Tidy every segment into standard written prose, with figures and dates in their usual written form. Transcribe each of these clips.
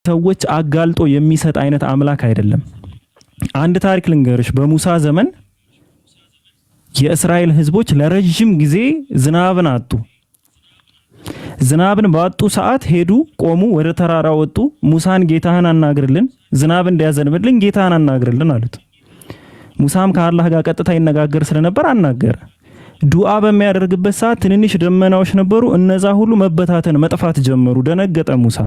ሰዎች አጋልጦ የሚሰጥ አይነት አምላክ አይደለም። አንድ ታሪክ ልንገርሽ። በሙሳ ዘመን የእስራኤል ህዝቦች ለረጅም ጊዜ ዝናብን አጡ። ዝናብን ባጡ ሰዓት ሄዱ፣ ቆሙ፣ ወደ ተራራ ወጡ። ሙሳን ጌታህን አናግርልን፣ ዝናብ እንዲያዘንብልን ጌታህን አናግርልን አሉት። ሙሳም ከአላህ ጋር ቀጥታ ይነጋገር ስለነበር አናገረ። ዱዓ በሚያደርግበት ሰዓት ትንንሽ ደመናዎች ነበሩ። እነዛ ሁሉ መበታተን መጥፋት ጀመሩ። ደነገጠ ሙሳ።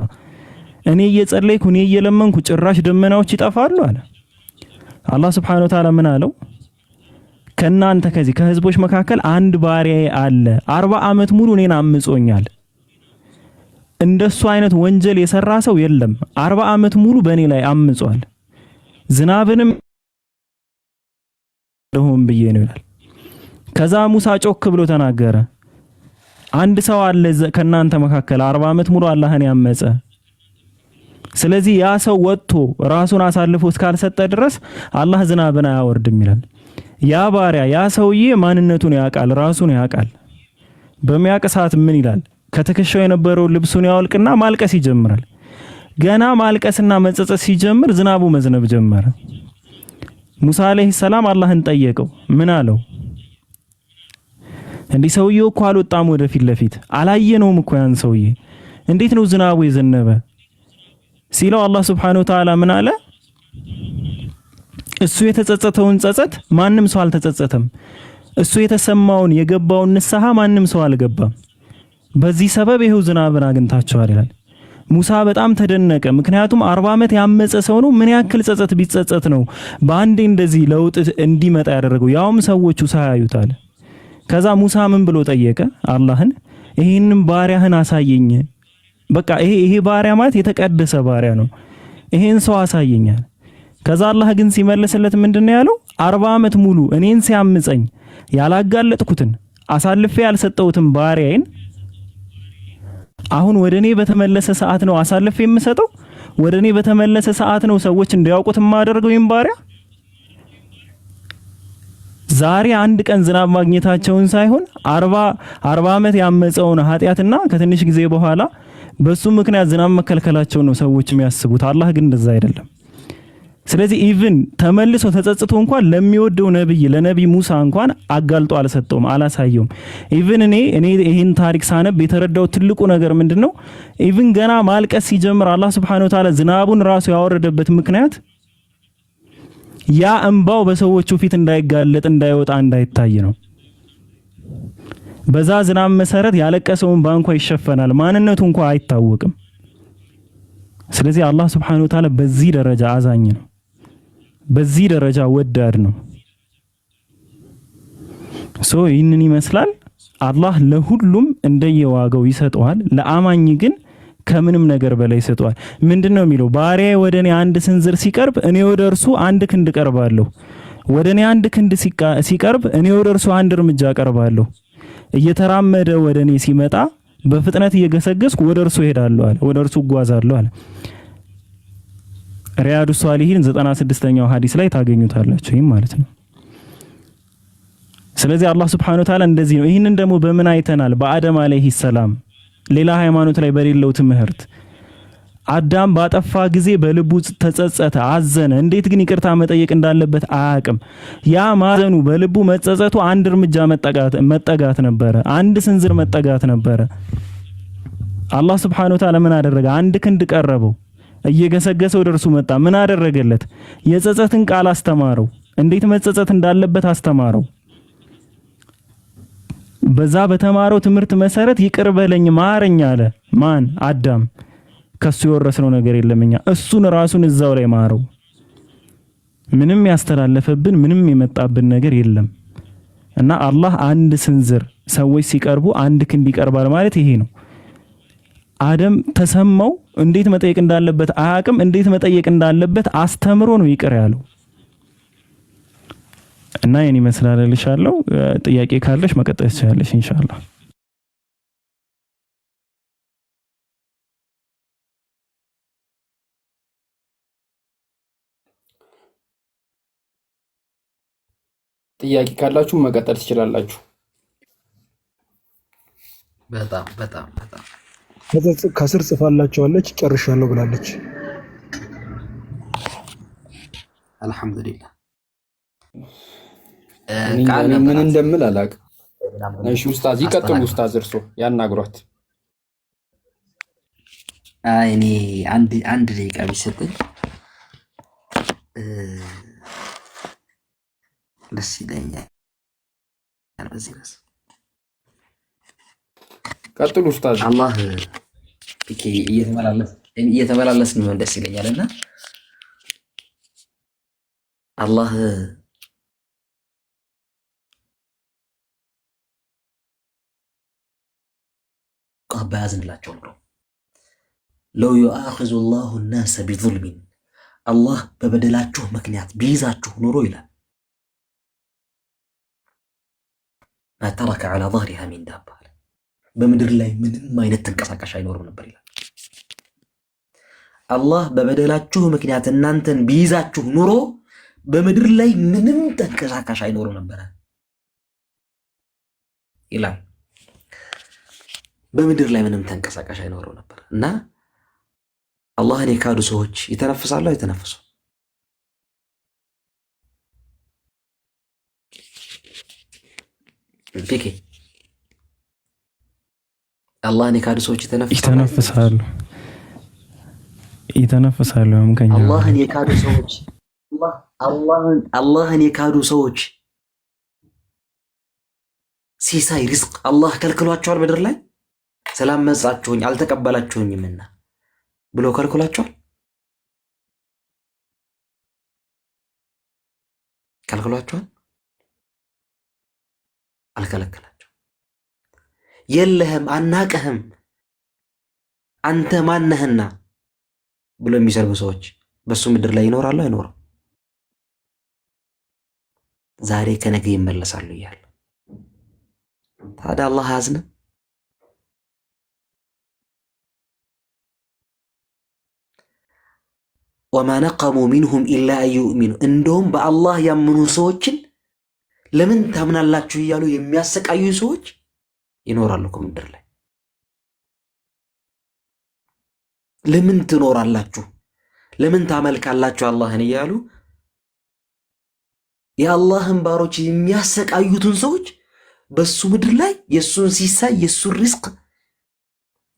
እኔ እየጸለይኩ እኔ እየለመንኩ ጭራሽ ደመናዎች ይጠፋሉ አለ። አላህ Subhanahu Wa Ta'ala ምን አለው? ከናንተ ከዚህ ከህዝቦች መካከል አንድ ባሪያዬ አለ 40 ዓመት ሙሉ እኔን አምጾኛል። እንደሱ አይነት ወንጀል የሰራ ሰው የለም። 40 ዓመት ሙሉ በእኔ ላይ አምጿል። ዝናብንም ለሆም ብዬ ነው ይላል። ከዛ ሙሳ ጮክ ብሎ ተናገረ። አንድ ሰው አለ ከናንተ መካከል 40 ዓመት ሙሉ አላህን ያመጸ። ስለዚህ ያ ሰው ወጥቶ ራሱን አሳልፎ እስካልሰጠ ድረስ አላህ ዝናብን አያወርድም ይላል። ያ ባሪያ ያ ሰውዬ ማንነቱን ያውቃል፣ ራሱን ያውቃል። በሚያውቅ ሰዓት ምን ይላል? ከተከሻው የነበረው ልብሱን ያወልቅና ማልቀስ ይጀምራል። ገና ማልቀስና መጸጸት ሲጀምር ዝናቡ መዝነብ ጀመረ። ሙሳ አለይሂ ሰላም አላህን ጠየቀው። ምን አለው? እንዲህ ሰውዬው እኮ አልወጣም ወደፊት ለፊት አላየነውም እኮ ያን ሰውዬ እንዴት ነው ዝናቡ የዘነበ ሲለው አላህ Subhanahu Wa Ta'ala ምን አለ? እሱ የተጸጸተውን ጸጸት ማንም ሰው አልተጸጸተም። እሱ የተሰማውን የገባውን ንስሐ ማንም ሰው አልገባም። በዚህ ሰበብ ይሄው ዝናብን አግኝታቸዋል ይላል። ሙሳ በጣም ተደነቀ። ምክንያቱም 40 ዓመት ያመጸ ሰው ነው። ምን ያክል ጸጸት ቢጸጸት ነው በአንዴ እንደዚህ ለውጥ እንዲመጣ ያደረገው? ያውም ሰዎቹ ሳያዩታል። ከዛ ሙሳ ምን ብሎ ጠየቀ አላህን? ይሄንን ባሪያህን አሳየኝ። በቃ ይሄ ባሪያ ማለት የተቀደሰ ባሪያ ነው። ይሄን ሰው አሳየኛል። ከዛ አላህ ግን ሲመለስለት ምንድነው ያለው? 40 ዓመት ሙሉ እኔን ሲያምጸኝ ያላጋለጥኩትን አሳልፌ ያልሰጠውትን ባሪያዬን አሁን ወደኔ በተመለሰ ሰዓት ነው አሳልፌ የምሰጠው? ወደኔ በተመለሰ ሰዓት ነው ሰዎች እንዲያውቁት ማደርገው? ይሄን ባሪያ ዛሬ አንድ ቀን ዝናብ ማግኘታቸውን ሳይሆን 40 ዓመት ያመጸውን ኃጢያትና ከትንሽ ጊዜ በኋላ በሱ ምክንያት ዝናብ መከልከላቸው ነው ሰዎች የሚያስቡት። አላህ ግን እንደዛ አይደለም። ስለዚህ ኢቭን ተመልሶ ተጸጽቶ እንኳን ለሚወደው ነብይ ለነብይ ሙሳ እንኳን አጋልጦ አልሰጠውም፣ አላሳየውም። ኢቭን እኔ ይሄን ታሪክ ሳነብ የተረዳው ትልቁ ነገር ምንድነው? ኢቭን ገና ማልቀስ ሲጀምር አላህ Subhanahu Wa Ta'ala ዝናቡን ራሱ ያወረደበት ምክንያት ያ እንባው በሰዎቹ ፊት እንዳይጋለጥ እንዳይወጣ እንዳይታይ ነው። በዛ ዝናብ መሰረት ያለቀሰውን ባንኳ ይሸፈናል፣ ማንነቱ እንኳን አይታወቅም። ስለዚህ አላህ Subhanahu Wa Ta'ala በዚህ ደረጃ አዛኝ ነው፣ በዚህ ደረጃ ወዳድ ነው። ይህንን ይመስላል። አላህ ለሁሉም እንደየዋጋው ይሰጠዋል። ለአማኝ ግን ከምንም ነገር በላይ ይሰጠዋል። ምንድነው የሚለው? ባሪያዬ ወደኔ አንድ ስንዝር ሲቀርብ እኔ ወደ እርሱ አንድ ክንድ ቀርባለሁ። ወደኔ አንድ ክንድ ሲቀርብ እኔ ወደ እርሱ አንድ እርምጃ ቀርባለሁ። እየተራመደ ወደኔ ሲመጣ በፍጥነት እየገሰገስኩ ወደ እርሱ ሄዳለሁ አለ፣ ወደ እርሱ ጓዛለሁ አለ። ሪያዱ ሷሊሂን 96ኛው ሐዲስ ላይ ታገኙታላችሁ። ይሄም ማለት ነው። ስለዚህ አላህ Subhanahu Wa Ta'ala እንደዚህ ነው። ይሄንን ደግሞ በምን አይተናል? በአደም አለይሂ ሰላም ሌላ ሃይማኖት ላይ በሌለው ትምህርት አዳም ባጠፋ ጊዜ በልቡ ተጸጸተ፣ አዘነ። እንዴት ግን ይቅርታ መጠየቅ እንዳለበት አያውቅም። ያ ማዘኑ በልቡ መጸጸቱ አንድ እርምጃ መጠጋት ነበረ፣ አንድ ስንዝር መጠጋት ነበረ። አላህ Subhanahu Wa Ta'ala ምን አደረገ? አንድ ክንድ ቀረበው፣ እየገሰገሰ ወደ እርሱ መጣ። ምን አደረገለት? የጸጸትን ቃል አስተማረው፣ እንዴት መጸጸት እንዳለበት አስተማረው። በዛ በተማረው ትምህርት መሰረት ይቅር በለኝ ማረኝ አለ። ማን? አዳም። ከሱ የወረስነው ነገር የለምኛ፣ እሱን ራሱን እዛው ላይ ማረው። ምንም ያስተላለፈብን ምንም የመጣብን ነገር የለም። እና አላህ አንድ ስንዝር ሰዎች ሲቀርቡ አንድ ክንድ ይቀርባል ማለት ይሄ ነው። አደም ተሰማው፣ እንዴት መጠየቅ እንዳለበት አያውቅም። እንዴት መጠየቅ እንዳለበት አስተምሮ ነው ይቅር ያለው። እና የኔ መስላል ልሻለው። ጥያቄ ካለሽ መቀጠል ትችላለሽ ኢንሻአላህ። ጥያቄ ካላችሁ መቀጠል ትችላላችሁ። በጣም በጣም ከስር ጽፋላችኋለች ጨርሻለሁ ብላለች። አልሐምዱሊላህ። ምን እንደምል አላውቅም። እሺ ኡስታዝ ይቀጥሉ። ኡስታዝ እርሶ ያናግሯት። እኔ አንድ ደቂቃ ቢሰጠኝ ደስ ይለኛል። በዚህ ድረስ ቀጥሉ ኡስታዝ። አላህ እየተመላለስን ቢሆን ደስ ይለኛል እና አላህ ባያዝንላቸው ነው። ለው ዩአኺዙ ላሁ ናሰ ቢዙልሚን አላህ በበደላችሁ ምክንያት ቢይዛችሁ ኑሮ ይላል ማተረከ ዐላ ظهሪሃ ሚን ዳባ በምድር ላይ ምንም አይነት ተንቀሳቃሽ አይኖርም ነበር ይላል። አላህ በበደላችሁ ምክንያት እናንተን ቢይዛችሁ ኑሮ በምድር ላይ ምንም ተንቀሳቃሽ አይኖርም ነበር ይላል። በምድር ላይ ምንም ተንቀሳቃሽ አይኖርም ነበር እና አላህን የካዱ ሰዎች ይተነፍሳሉ አይተነፍሱ? ፒኬ አላህን የካዱ ሰዎች ይተነፍሳሉ። አላህን የካዱ ሰዎች አላህን የካዱ ሰዎች ሲሳይ ሪዝቅ አላህ ከልክሏቸዋል። ምድር ላይ ስላመጻችሁኝ አልተቀበላችሁኝምና ብሎ ከልክሏቸዋል። አልከለከላቸው። የለህም አናቀህም አንተ ማነህና ብሎ የሚሰርቡ ሰዎች በሱ ምድር ላይ ይኖራሉ አይኖርም? ዛሬ ከነገ ይመለሳሉ እያለ ታዲያ አላህ አያዝንም? ወማ ነቀሙ ሚንሁም ኢላ አንዩእሚኑ እንደውም በአላህ ያምኑ ሰዎችን ለምን ታምናላችሁ እያሉ የሚያሰቃዩ ሰዎች ይኖራሉ እኮ ምድር ላይ። ለምን ትኖራላችሁ? ለምን ታመልካላችሁ አላህን እያሉ የአላህን ባሮች የሚያሰቃዩትን ሰዎች በሱ ምድር ላይ የሱን ሲሳይ የሱን ሪዝቅ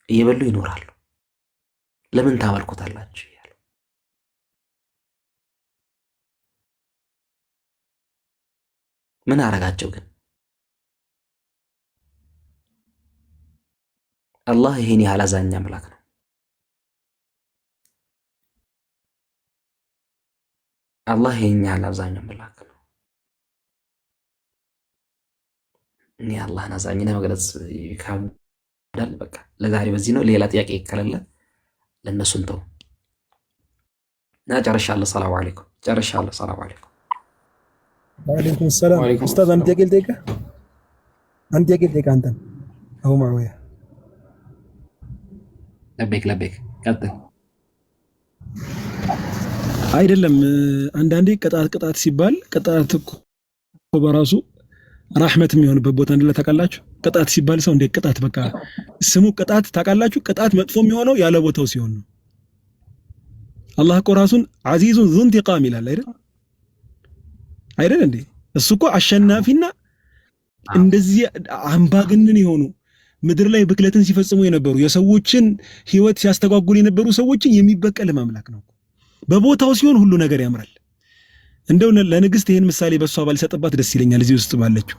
እየበሉ ይኖራሉ። ለምን ታመልኩታላችሁ? ምን አረጋቸው ግን? አላህ ይሄን ያህል አዛኝ አምላክ ነው። አላህ ይሄን ያህል አዛኝ አምላክ ነው። እኔ አላህን አዛኝነት መግለጽ ይከብዳል። በቃ ለዛሬ በዚህ ነው። ሌላ ጥያቄ ከሌለ ለነሱ እንተው እና ጨርሻለሁ። ሰላም አለይኩም። ጨርሻለሁ። ሰላም አለይኩም። وعليكم السلام استاذ انت قلت لك انت هو معويه ለቤክ ቀጥል። አይደለም አንዳንዴ ቅጣት ሲባል ቅጣት እኮ በራሱ ረህመት የሚሆንበት ቦታ እንደለ ታውቃላችሁ። ቅጣት ሲባል ሰው እንደ ቅጣት በቃ ስሙ ቅጣት ታውቃላችሁ። ቅጣት መጥፎ የሚሆነው ያለ ቦታው ሲሆን ነው። አላህ እኮ ራሱን አዚዙን ዙ ኢንቲቃም ይላል አይደል እንዴ? እሱ እኮ አሸናፊና እንደዚህ አምባገነን የሆኑ ምድር ላይ ብክለትን ሲፈጽሙ የነበሩ የሰዎችን ህይወት ሲያስተጓጉሉ የነበሩ ሰዎችን የሚበቀል አምላክ ነው። በቦታው ሲሆን ሁሉ ነገር ያምራል። እንደው ለንግስት ይሄን ምሳሌ በሷ ባልሰጥባት ደስ ይለኛል። እዚህ ውስጥ ባለችው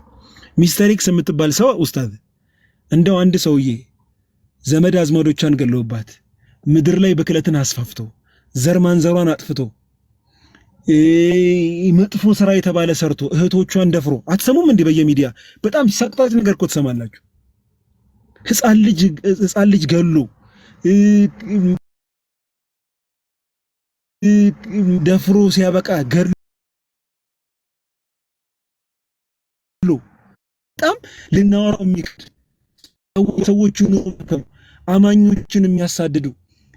ሚስተር ኤክስ የምትባል ሰው ኡስታዝ፣ እንደው አንድ ሰውዬ ዘመድ አዝማዶቿን ገለውባት ምድር ላይ ብክለትን አስፋፍቶ ዘር ማንዘሯን አጥፍቶ መጥፎ ስራ የተባለ ሰርቶ እህቶቿን ደፍሮ አትሰሙም እንዴ? በየሚዲያ በጣም ሰቅጣጭ ነገር እኮ ትሰማላችሁ። ህፃን ልጅ ገሎ ደፍሮ ሲያበቃ ገሎ በጣም ልናወራው የሚከብድ ሰዎቹን አማኞችን የሚያሳድዱ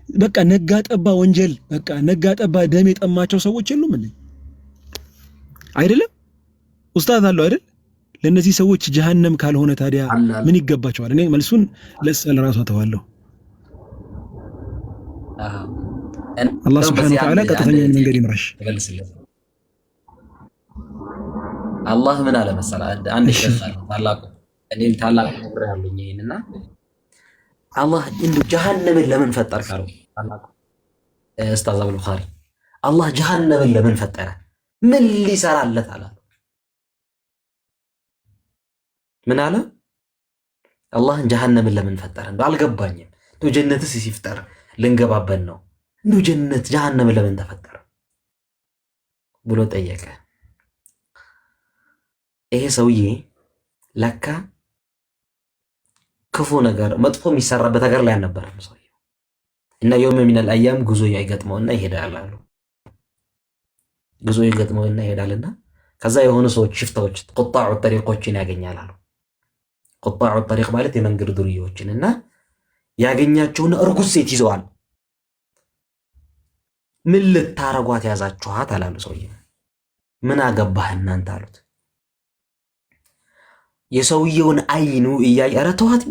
በቃ ነጋ ጠባ ወንጀል በቃ ነጋ ጠባ ደም የጠማቸው ሰዎች የሉም እንዴ? አይደለም ኡስታዝ አለው አይደል? ለነዚህ ሰዎች ጀሃነም ካልሆነ ታዲያ ምን ይገባቸዋል? እኔ መልሱን ለራሷ ተዋለሁ። አላህ Subhanahu Wa Ta'ala ቀጥተኛውን መንገድ ይምራሽ። አላህ ምን አለ መሰለህ? አንድ ይሸጣል ታላቁ እኔም ታላቁ ነብር ያሉኝ ይሄንና አላህ እንዱ ጀሃነምን ለምን ፈጠር ካለው ታላቁ ኡስታዝ አብዱል ኻሪ አላህ ጀሃነምን ለምን ፈጠረ? ምን ሊሰራለት አለ? ምን አለ? አላህ ጀሃነምን ለምን ፈጠረ? እንደው አልገባኝም። እንደው ጀነትስ ሲፈጠር ልንገባበት ነው። እንደው ጀነት ጀሃነምን ለምን ተፈጠረ ብሎ ጠየቀ። ይሄ ሰውዬ ለካ ክፉ ነገር መጥፎ የሚሰራበት ሀገር ላይ አልነበረም ሰውዬው እና የውም ሚነል አያም ጉዞ ይገጥመውና ይሄዳል አሉ። ጉዞ ይገጥመውና ይሄዳልና ከዛ የሆኑ ሰዎች ሽፍታዎች ቁጣዑ ጠሪቆችን ያገኛል አሉ። ቁጣዑ ጠሪቅ ማለት የመንገድ ዱርዬዎችን እና ያገኛቸውን እርጉዝ ሴት ይዘዋል። ምን ልታረጓት ያዛችኋት አላሉ ሰውዬው። ምን አገባህ እናንተ አሉት። የሰውየውን አይኑ እያየ ኧረ ተዋት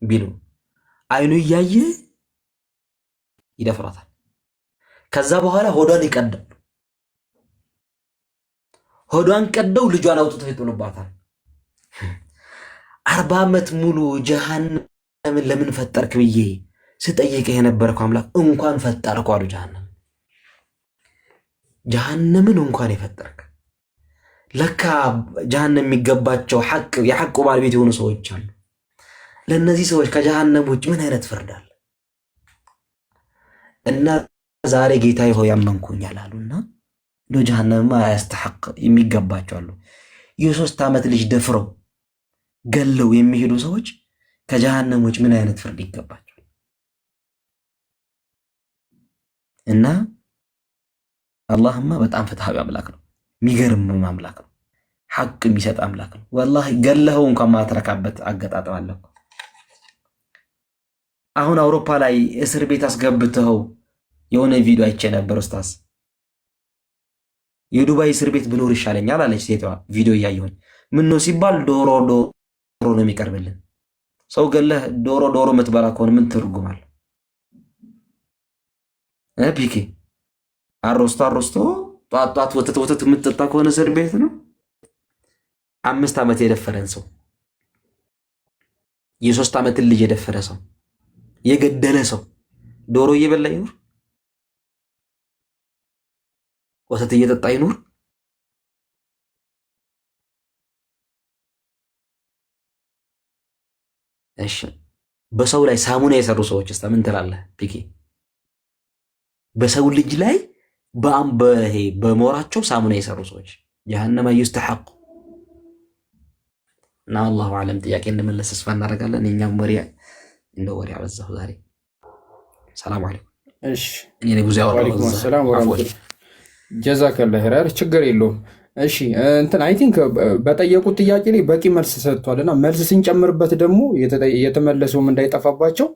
ቢሉ አይኑ እያየ ይደፍራታል። ከዛ በኋላ ሆዷን ይቀዳል። ሆዷን ቀደው ልጇን አውጥተው ይጥሉባታል። 40 ዓመት ሙሉ ጀሃነምን ለምን ፈጠርክ ብዬ ስጠይቅህ የነበረው አምላክ እንኳን ፈጠርኩ አሉ። ጀሃነምን እንኳን የፈጠርክ ለካ ጀሃነም የሚገባቸው የሐቁ ባለቤት የሆኑ ሰዎች አሉ። ለነዚህ ሰዎች ከጀሃነም ውጭ ምን አይነት ፍርድ አለ? እና ዛሬ ጌታዬ ሆይ ያመንኩኛል አሉና ለጀሃነም አያስተሐቅ የሚገባቸው አሉ። የ3 ዓመት ልጅ ደፍረው ገለው የሚሄዱ ሰዎች ከጀሃነም ውጭ ምን አይነት ፍርድ ይገባቸዋል? እና አላህማ በጣም ፍትሃዊ አምላክ ነው። የሚገርም አምላክ ነው። ሐቅ የሚሰጥ አምላክ ነው። ወላሂ ገለኸው እንኳን ማትረካበት አገጣጣም አለ። አሁን አውሮፓ ላይ እስር ቤት አስገብተው የሆነ ቪዲዮ አይቼ ነበር ኡስታዝ። የዱባይ እስር ቤት ብኖር ይሻለኛል አለች ሴትዋ። ቪዲዮ እያየሁኝ ምን ነው ሲባል ዶሮ ነው የሚቀርብልን። ሰው ገለህ ዶሮ የምትበላ ከሆነ ምን ትርጉማል? ፒኬ አሮስቶ ጧት ወተት የምትጠጣ ከሆነ እስር ቤት ነው። 5 ዓመት የደፈረን ሰው የ3 ዓመትን ልጅ የደፈረ ሰው የገደለ ሰው ዶሮ እየበላ ይኖር? ወተት እየጠጣ ይኖር? እሺ በሰው ላይ ሳሙና የሰሩ ሰዎች እስታ ምን ትላለህ ፒኬ? በሰው ልጅ ላይ በሞራቸው ሳሙና የሰሩ ሰዎች ጀሃነም ይስተሐቁ እና አላሁ አለም። ጥያቄ እንደመለስ ተስፋ እናደርጋለን። እኛም ወሬ አበዛሁ ዛሬ። ሰላም አለይኩም። እሺ እኔ ብዙ ወአለይኩም ሰላም ወራህመቱላህ። ጀዛከላህ ኸይር። ችግር የለውም። እሺ አይ ቲንክ በጠየቁት ጥያቄ ላይ በቂ መልስ ሰጥቷልና መልስ ስንጨምርበት ደግሞ የተመለሰውም እንዳይጠፋባቸው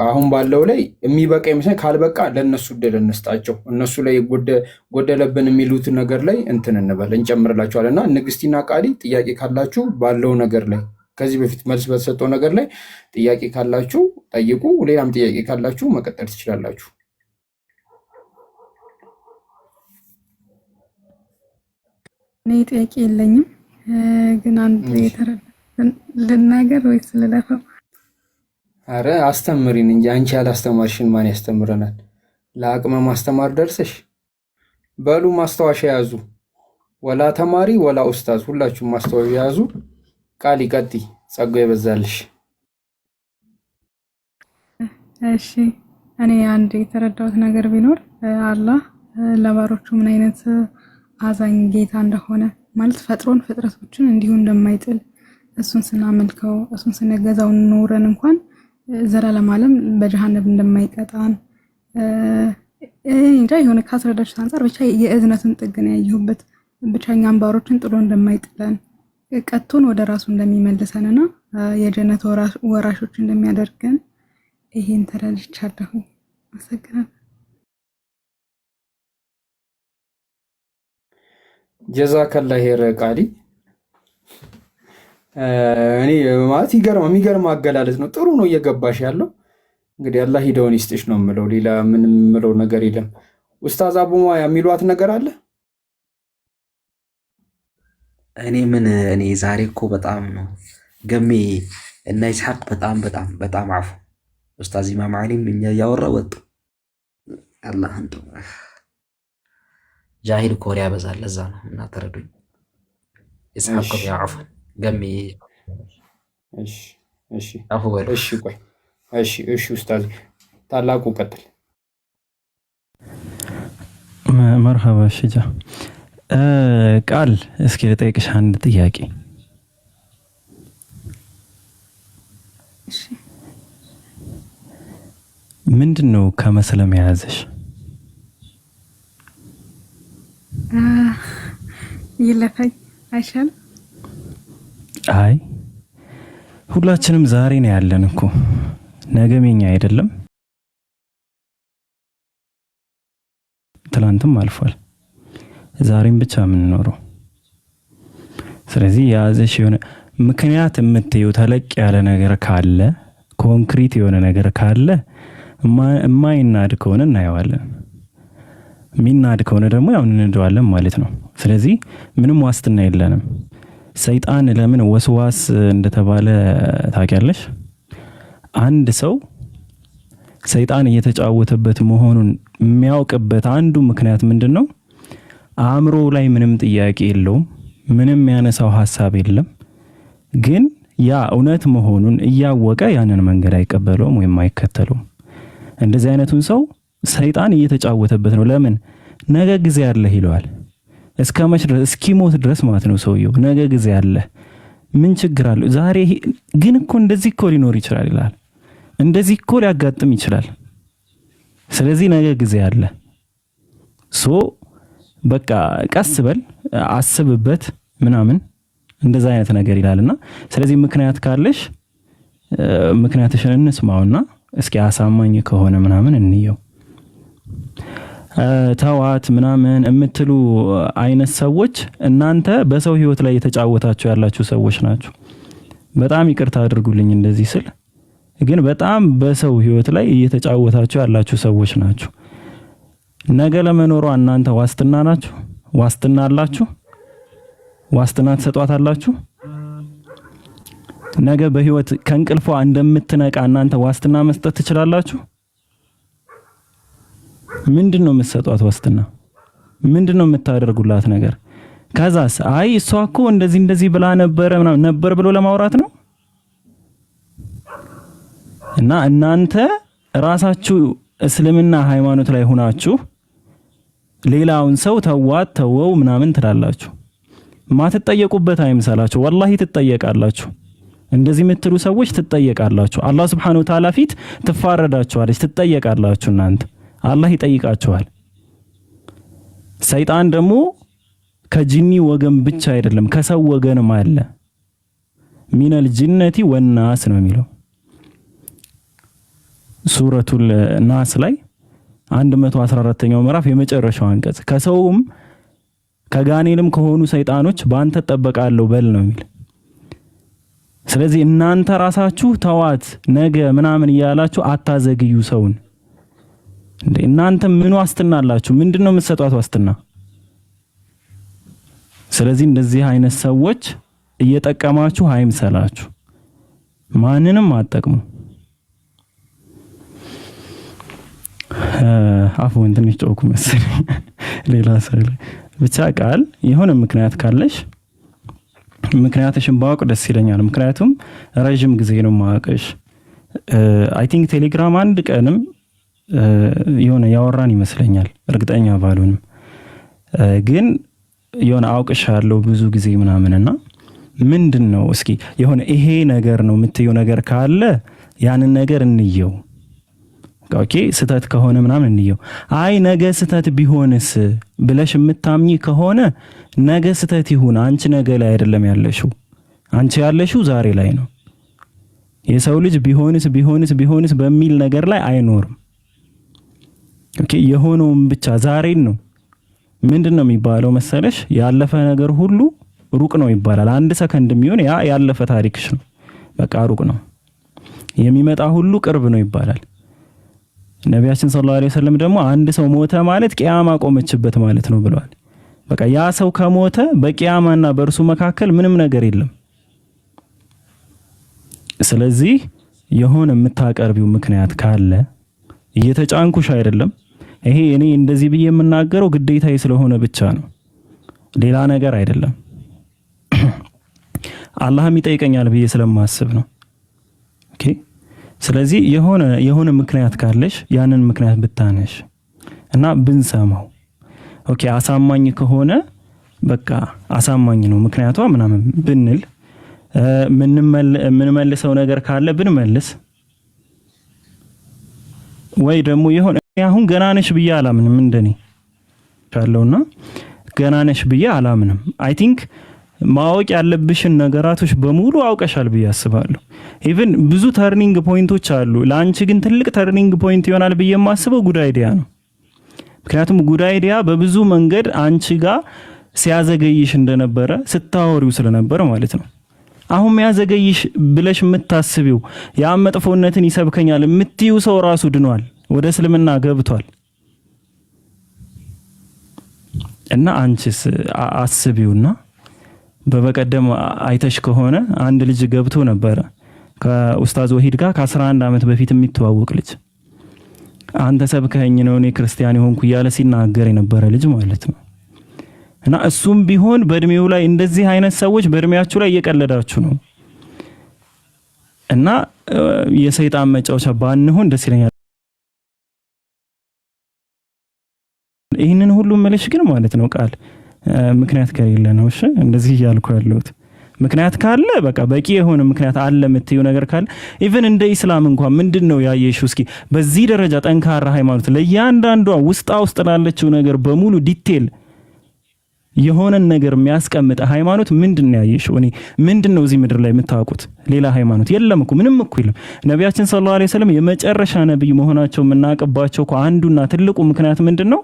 አሁን ባለው ላይ የሚበቃ ይመስለኝ። ካልበቃ ለነሱ እድል እንስጣቸው። እነሱ ላይ ጎደለብን የሚሉት ነገር ላይ እንበል እንጨምርላቸዋል። እና ንግስቲና ቃሊ ጥያቄ ካላችሁ ባለው ነገር ላይ ከዚህ በፊት መልስ በተሰጠው ነገር ላይ ጥያቄ ካላችሁ ጠይቁ። ሌላም ጥያቄ ካላችሁ መቀጠል ትችላላችሁ። እኔ ጥያቄ የለኝም፣ ግን አንድ ልናገር ወይስ ልለፈው? አረ አስተምሪን እንጂ አንቺ ያላስተማርሽን ማን ያስተምረናል? ለአቅመ ማስተማር ደርሰሽ በሉ ማስታወሻ ያዙ። ወላ ተማሪ ወላ ኡስታዝ፣ ሁላችሁም ማስታወሻ ያዙ። ቃል ይቀጥ ጸጋ ይበዛልሽ። እሺ እኔ አንድ የተረዳሁት ነገር ቢኖር አላህ ለባሮቹ ምን አይነት አዛኝ ጌታ እንደሆነ ማለት ፈጥሮን ፍጥረቶችን እንዲሁ እንደማይጥል እሱን ስናመልከው እሱን ስንገዛው ኖረን እንኳን ዘላለም ዓለም በጀሃነም እንደማይቀጣን እንጃ የሆነ ካስረዳችሁት አንፃር ብቻ የእዝነትን ጥግን ያየሁበት ብቻ እኛም ባሮችን ጥሎ እንደማይጥለን ቀጥቶን ወደ ራሱ እንደሚመልሰንና የጀነት ወራሾች እንደሚያደርገን ይሄን ተረድቻለሁ። አመሰግናለሁ። ጀዛከላህ ኸይር ቃሊ። እኔ ማለት የሚገርም አገላለጽ ነው። ጥሩ ነው እየገባሽ ያለው። እንግዲህ አላህ ሂደውን ይስጥሽ ነው የምለው። ሌላ ምንም የምለው ነገር የለም። ኡስታዝ አቡማ የሚሏት ነገር አለ? እኔ ዛሬ እኮ በጣም ነው ገሜ እና ይስሐቅ በጣም አፉ ኡስታዝ ኢማም አሊም እኛ እያወራ ወጡ። አላህ አንተ ጃሂል ኮር ያበዛል። ለዛ ነው እና ተረዱኝ። ይስሐቅ ያعፉ ገሜ እሺ ቆይ እሺ ኡስታዝ ታላቁ ቀጥል። መርሐባ ሽጃ ቃል እስኪ ልጠይቅሽ አንድ ጥያቄ። ምንድነው ከመስለም የያዘሽ? ይለፈኝ አይሻልም? አይ ሁላችንም ዛሬ ነው ያለን እኮ ነገም የኛ አይደለም፣ ትላንትም አልፏል። ዛሬም ብቻ የምንኖረው። ስለዚህ የያዘሽ የሆነ ምክንያት የምትይው ተለቅ ያለ ነገር ካለ ኮንክሪት የሆነ ነገር ካለ የማይናድ ከሆነ እናየዋለን፣ የሚናድ ከሆነ ደግሞ ያው እንነደዋለን ማለት ነው። ስለዚህ ምንም ዋስትና የለንም። ሰይጣን ለምን ወስዋስ እንደተባለ ታውቂያለሽ? አንድ ሰው ሰይጣን እየተጫወተበት መሆኑን የሚያውቅበት አንዱ ምክንያት ምንድነው? አእምሮ ላይ ምንም ጥያቄ የለውም፣ ምንም ያነሳው ሐሳብ የለም። ግን ያ እውነት መሆኑን እያወቀ ያንን መንገድ አይቀበለውም ወይም አይከተለውም። እንደዚህ አይነቱን ሰው ሰይጣን እየተጫወተበት ነው። ለምን? ነገ ጊዜ አለ ይለዋል። እስከመች ድረስ? እስኪሞት ድረስ ማለት ነው ሰውየው። ነገ ጊዜ አለ፣ ምን ችግር አለው? ዛሬ ግን እኮ እንደዚህ እኮ ሊኖር ይችላል ይላል። እንደዚህ እኮ ሊያጋጥም ይችላል። ስለዚህ ነገ ጊዜ አለ። በቃ ቀስ በል አስብበት ምናምን እንደዛ አይነት ነገር ይላልና ስለዚህ ምክንያት ካለሽ ምክንያትሽን እንስማውና እስኪ አሳማኝ ከሆነ ምናምን እንየው። ተዋት ምናምን የምትሉ አይነት ሰዎች እናንተ በሰው ህይወት ላይ የተጫወታችሁ ያላችሁ ሰዎች ናችሁ። በጣም ይቅርታ አድርጉልኝ እንደዚህ ስል፣ ግን በጣም በሰው ህይወት ላይ እየተጫወታችሁ ያላችሁ ሰዎች ናችሁ። ነገ ለመኖሯ እናንተ ዋስትና ናችሁ? ዋስትና አላችሁ? ዋስትና ትሰጧታላችሁ? ነገ በህይወት ከእንቅልፏ እንደምትነቃ እናንተ ዋስትና መስጠት ትችላላችሁ? ምንድነው የምትሰጧት ዋስትና? ምንድነው የምታደርጉላት ነገር? ከዛስ አይ እሷ እኮ እንደዚህ ብላ ነበር ብሎ ለማውራት ነው። እና እናንተ ራሳችሁ እስልምና ሃይማኖት ላይ ሆናችሁ ሌላውን ሰው ተዋት ተወው ምናምን ትላላችሁ። ማትጠየቁበት አይምሰላችሁ። ወላሂ ትጠየቃላችሁ። እንደዚህ የምትሉ ሰዎች ትጠየቃላችሁ። አላህ Subhanahu Wa Ta'ala ፊት ትፋረዳችኋለች፣ ትጠየቃላችሁ። እናንተ አላህ ይጠይቃችኋል። ሰይጣን ደግሞ ከጂኒ ወገን ብቻ አይደለም ከሰው ወገንም አለ። ሚነል ጂነቲ ወናስ ነው የሚለው ሱረቱል ናስ ላይ 114ኛው ምዕራፍ የመጨረሻው አንቀጽ ከሰውም ከጋኔንም ከሆኑ ሰይጣኖች ባንተ ተጠበቃለሁ በል ነው የሚል። ስለዚህ እናንተ ራሳችሁ ተዋት ነገ ምናምን እያላችሁ አታዘግዩ ሰውን። እናንተ ምን ዋስትና አላችሁ? ምንድነው የምትሰጧት ዋስትና? ስለዚህ እንደዚህ አይነት ሰዎች እየጠቀማችሁ አይምሰላችሁ፣ ማንንም አትጠቅሙ። አፉን ትንሽ ጮኩ መሰለኝ ሌላ ሰው ብቻ ቃል የሆነ ምክንያት ካለሽ ምክንያትሽን ባውቅ ደስ ይለኛል። ምክንያቱም ረጅም ጊዜ ነው ማውቅሽ። አይ ቲንክ ቴሌግራም አንድ ቀንም የሆነ ያወራን ይመስለኛል፣ እርግጠኛ ባልሆንም ግን የሆነ አውቅሻለሁ ብዙ ጊዜ ምናምንና ምንድነው እስኪ የሆነ ይሄ ነገር ነው የምትየው ነገር ካለ ያንን ነገር እንየው። ኦኬ ስተት ከሆነ ምናምን እንየው። አይ ነገ ስተት ቢሆንስ ብለሽ የምታምኚ ከሆነ ነገ ስተት ይሁን፣ አንቺ ነገ ላይ አይደለም ያለሽው፣ አንቺ ያለሽው ዛሬ ላይ ነው። የሰው ልጅ ቢሆንስ በሚል ነገር ላይ አይኖርም። ኦኬ የሆነውም ብቻ ዛሬን ነው። ምንድነው የሚባለው መሰለሽ? ያለፈ ነገር ሁሉ ሩቅ ነው ይባላል። አንድ ሰከንድ የሚሆን ያ ያለፈ ታሪክሽ ነው፣ በቃ ሩቅ ነው። የሚመጣ ሁሉ ቅርብ ነው ይባላል። ነቢያችን ሰለላሁ ዐለይሂ ወሰለም ደግሞ አንድ ሰው ሞተ ማለት ቂያማ ቆመችበት ማለት ነው ብለዋል። በቃ ያ ሰው ከሞተ በቂያማና በእርሱ መካከል ምንም ነገር የለም። ስለዚህ የሆነ የምታቀርቢው ምክንያት ካለ እየተጫንኩሽ አይደለም። ይሄ እኔ እንደዚህ ብዬ የምናገረው ግዴታዬ ስለሆነ ብቻ ነው፣ ሌላ ነገር አይደለም። አላህም ይጠይቀኛል ብዬ ስለማስብ ነው። ኦኬ። ስለዚህ የሆነ ምክንያት ካለሽ ያንን ምክንያት ብታነሽ እና ብንሰማው ኦኬ፣ አሳማኝ ከሆነ በቃ አሳማኝ ነው ምክንያቷ ምናምን ብንል ምንመልሰው ነገር ካለ ብንመልስ፣ ወይ ደግሞ የሆነ አሁን ገና ነሽ ብዬ አላምንም። እንደኔ ያለውና ገና ነሽ ብዬ አላምንም። አይ ቲንክ ማወቅ ያለብሽን ነገራቶች በሙሉ አውቀሻል ብዬ አስባለሁ። ኢቭን ብዙ ተርኒንግ ፖይንቶች አሉ። ለአንቺ ግን ትልቅ ተርኒንግ ፖይንት ይሆናል ብዬ የማስበው ጉድ አይዲያ ነው። ምክንያቱም ጉድ አይዲያ በብዙ መንገድ አንቺ ጋር ሲያዘገይሽ እንደነበረ ስታወሪው ስለነበር ማለት ነው። አሁን ያዘገይሽ ብለሽ የምታስቢው ያ መጥፎነትን ይሰብከኛል የምትዩ ሰው ራሱ ድኗል፣ ወደ እስልምና ገብቷል። እና አንቺስ አስቢውና በበቀደም አይተሽ ከሆነ አንድ ልጅ ገብቶ ነበረ ከኡስታዝ ወሂድ ጋር ከ11 ዓመት በፊት የሚተዋወቅ ልጅ። አንተ ሰብከኝ ነው እኔ ክርስቲያን ሆንኩ እያለ ሲናገር የነበረ ልጅ ማለት ነው። እና እሱም ቢሆን በእድሜው ላይ እንደዚህ አይነት ሰዎች በእድሜያችሁ ላይ እየቀለዳችሁ ነው። እና የሰይጣን መጫወቻ ባንሆን ደስ ይለኛል። ይህንን ሁሉ መልሽ ግን ማለት ነው ቃል ምክንያት ከሌለ ነው። እሺ እንደዚህ ያልኩ ያለሁት ምክንያት ካለ በቃ በቂ የሆነ ምክንያት አለ የምትዩ ነገር ካለ ኢቭን እንደ ኢስላም እንኳን ምንድነው ያየሽው? እስኪ በዚህ ደረጃ ጠንካራ ሃይማኖት ለእያንዳንዷ ውስጥ ላለችው ነገር በሙሉ ዲቴል የሆነ ነገር የሚያስቀምጥ ሃይማኖት ምንድነው ያየሽው? እኔ ምንድነው እዚህ ምድር ላይ የምታውቁት? ሌላ ሃይማኖት የለም እኮ ምንም እኮ የለም። ነቢያችን ሰለላሁ ዐለይሂ ወሰለም የመጨረሻ ነብይ መሆናቸው የምናቀባቸው እኮ አንዱና ትልቁ ምክንያት ምንድነው?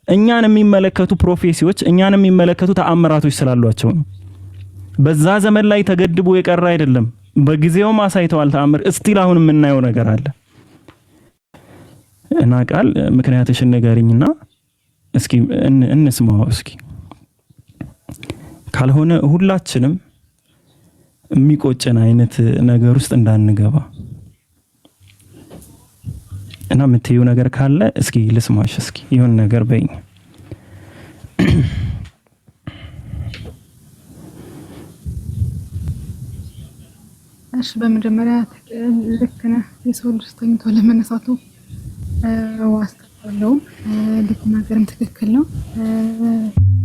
እኛን የሚመለከቱ ፕሮፌሲዎች፣ እኛን የሚመለከቱ ተአምራቶች ስላሏቸው ነው። በዛ ዘመን ላይ ተገድቦ የቀረ አይደለም። በጊዜውም አሳይተዋል ተአምር። እስቲል አሁን የምናየው ነገር አለ። እና ቃል ምክንያትሽን ንገሪኝና እስኪ እንስማው እስኪ። ካልሆነ ሁላችንም የሚቆጨን አይነት ነገር ውስጥ እንዳንገባ እና የምትይው ነገር ካለ እስኪ ልስማሽ። እስኪ ይሁን ነገር በይኝ። እሺ በመጀመሪያ ልክ ነህ። የሰው ልጅ ተኝቶ ለመነሳቱ ዋስታለው ልትናገርም ትክክል ነው።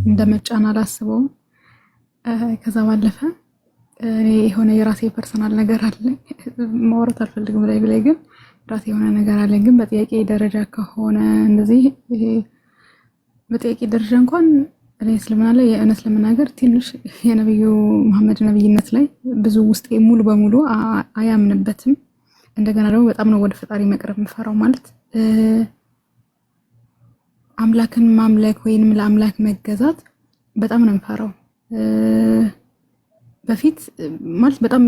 እንደመጫን አላስበውም። ከዛ ባለፈ የሆነ የራሴ ፐርሰናል ነገር አለ ማውራት አልፈልግም ላይ ግን ራሴ የሆነ ነገር አለ። ግን በጥያቄ ደረጃ ከሆነ እንደዚህ በጥያቄ ደረጃ እንኳን እኔ እስልምና ላይ የእውነት ለመናገር ትንሽ የነብዩ መሐመድ ነብይነት ላይ ብዙ ውስጤ ሙሉ በሙሉ አያምንበትም። እንደገና ደግሞ በጣም ነው ወደ ፈጣሪ መቅረብ የምፈራው። ማለት አምላክን ማምለክ ወይንም ለአምላክ መገዛት በጣም ነው የምፈራው። በፊት ማለት በጣም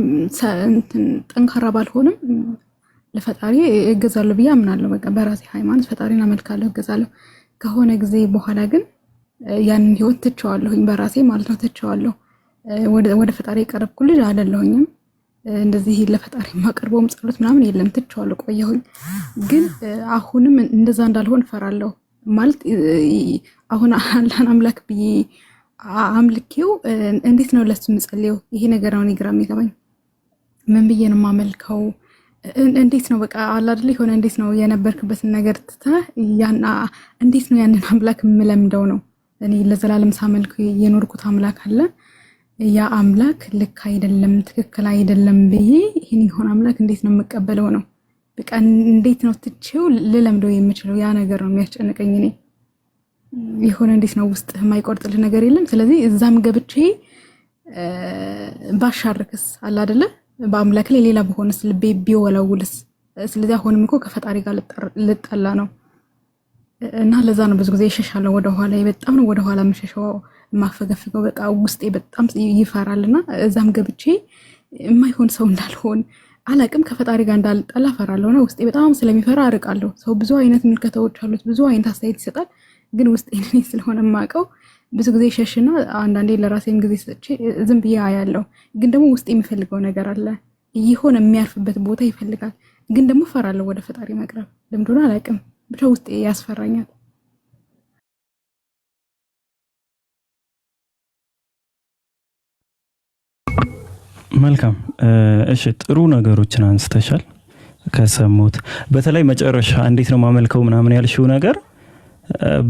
ጠንካራ ባልሆንም ለፈጣሪ እገዛለሁ ብዬ አምናለሁ። በቃ በራሴ ሃይማኖት ፈጣሪን አመልካለሁ፣ እገዛለሁ። ከሆነ ጊዜ በኋላ ግን ያንን ህይወት ትቼዋለሁኝ፣ በራሴ ማለት ነው ትቼዋለሁ። ወደ ፈጣሪ የቀረብኩ ልጅ አይደለሁኝም። እንደዚህ ለፈጣሪ ማቀርበውም ጸሎት ምናምን የለም፣ ትቼዋለሁ፣ ቆየሁኝ። ግን አሁንም እንደዛ እንዳልሆን ፈራለሁ። ማለት አሁን አላህን አምላክ ብዬ አምልኬው እንዴት ነው ለሱ ምጸልየው? ይሄ ነገር ነው ግራ የሚገባኝ። ምን ብዬ ነው ማመልከው? እንዴት ነው በቃ አላ አይደል የሆነ እንዴት ነው የነበርክበትን ነገር ትተህ እንዴት ነው ያንን አምላክ የምለምደው ነው? እኔ ለዘላለም ሳመልክ የኖርኩት አምላክ አለ። ያ አምላክ ልክ አይደለም፣ ትክክል አይደለም ብዬ ይሄን ይሆን አምላክ እንዴት ነው የምቀበለው ነው? በቃ እንዴት ነው ትቼው ልለምደው የምችለው? ያ ነገር ነው የሚያስጨንቀኝ። እኔ የሆነ እንዴት ነው ውስጥ የማይቆርጥልህ ነገር የለም። ስለዚህ እዛም ገብቼ ባሻርክስ አላ አይደለ በአምላክ ላይ ሌላ በሆነስ ልቤ ቢወላውልስ? ስለዚህ አሁንም እኮ ከፈጣሪ ጋር ልጣላ ነው። እና ለዛ ነው ብዙ ጊዜ እሸሻለሁ ወደ ኋላ። በጣም ነው ወደ ኋላ የምሸሸው፣ የማፈገፍገው። በቃ ውስጤ በጣም ይፈራልና እዛም ገብቼ የማይሆን ሰው እንዳልሆን አላቅም፣ ከፈጣሪ ጋር እንዳልጣላ ፈራለሁና ውስጤ በጣም ስለሚፈራ አርቃለሁ። ሰው ብዙ አይነት ምልከታዎች አሉት፣ ብዙ አይነት አስተያየት ይሰጣል። ግን ውስጤን እኔ ስለሆነ የማውቀው ብዙ ጊዜ ሸሽና አንዳንዴ ለራሴም ጊዜ ሰጥቼ ዝም ብዬ አያለሁ። ግን ደግሞ ውስጤ የሚፈልገው ነገር አለ፣ ይሆን የሚያርፍበት ቦታ ይፈልጋል። ግን ደግሞ ፈራለሁ ወደ ፈጣሪ መቅረብ። ለምንድነው አላውቅም፣ ብቻ ውስጤ ያስፈራኛል። መልካም እሺ፣ ጥሩ ነገሮችን አንስተሻል ከሰሙት። በተለይ መጨረሻ እንዴት ነው ማመልከው ምናምን ያልሽው ነገር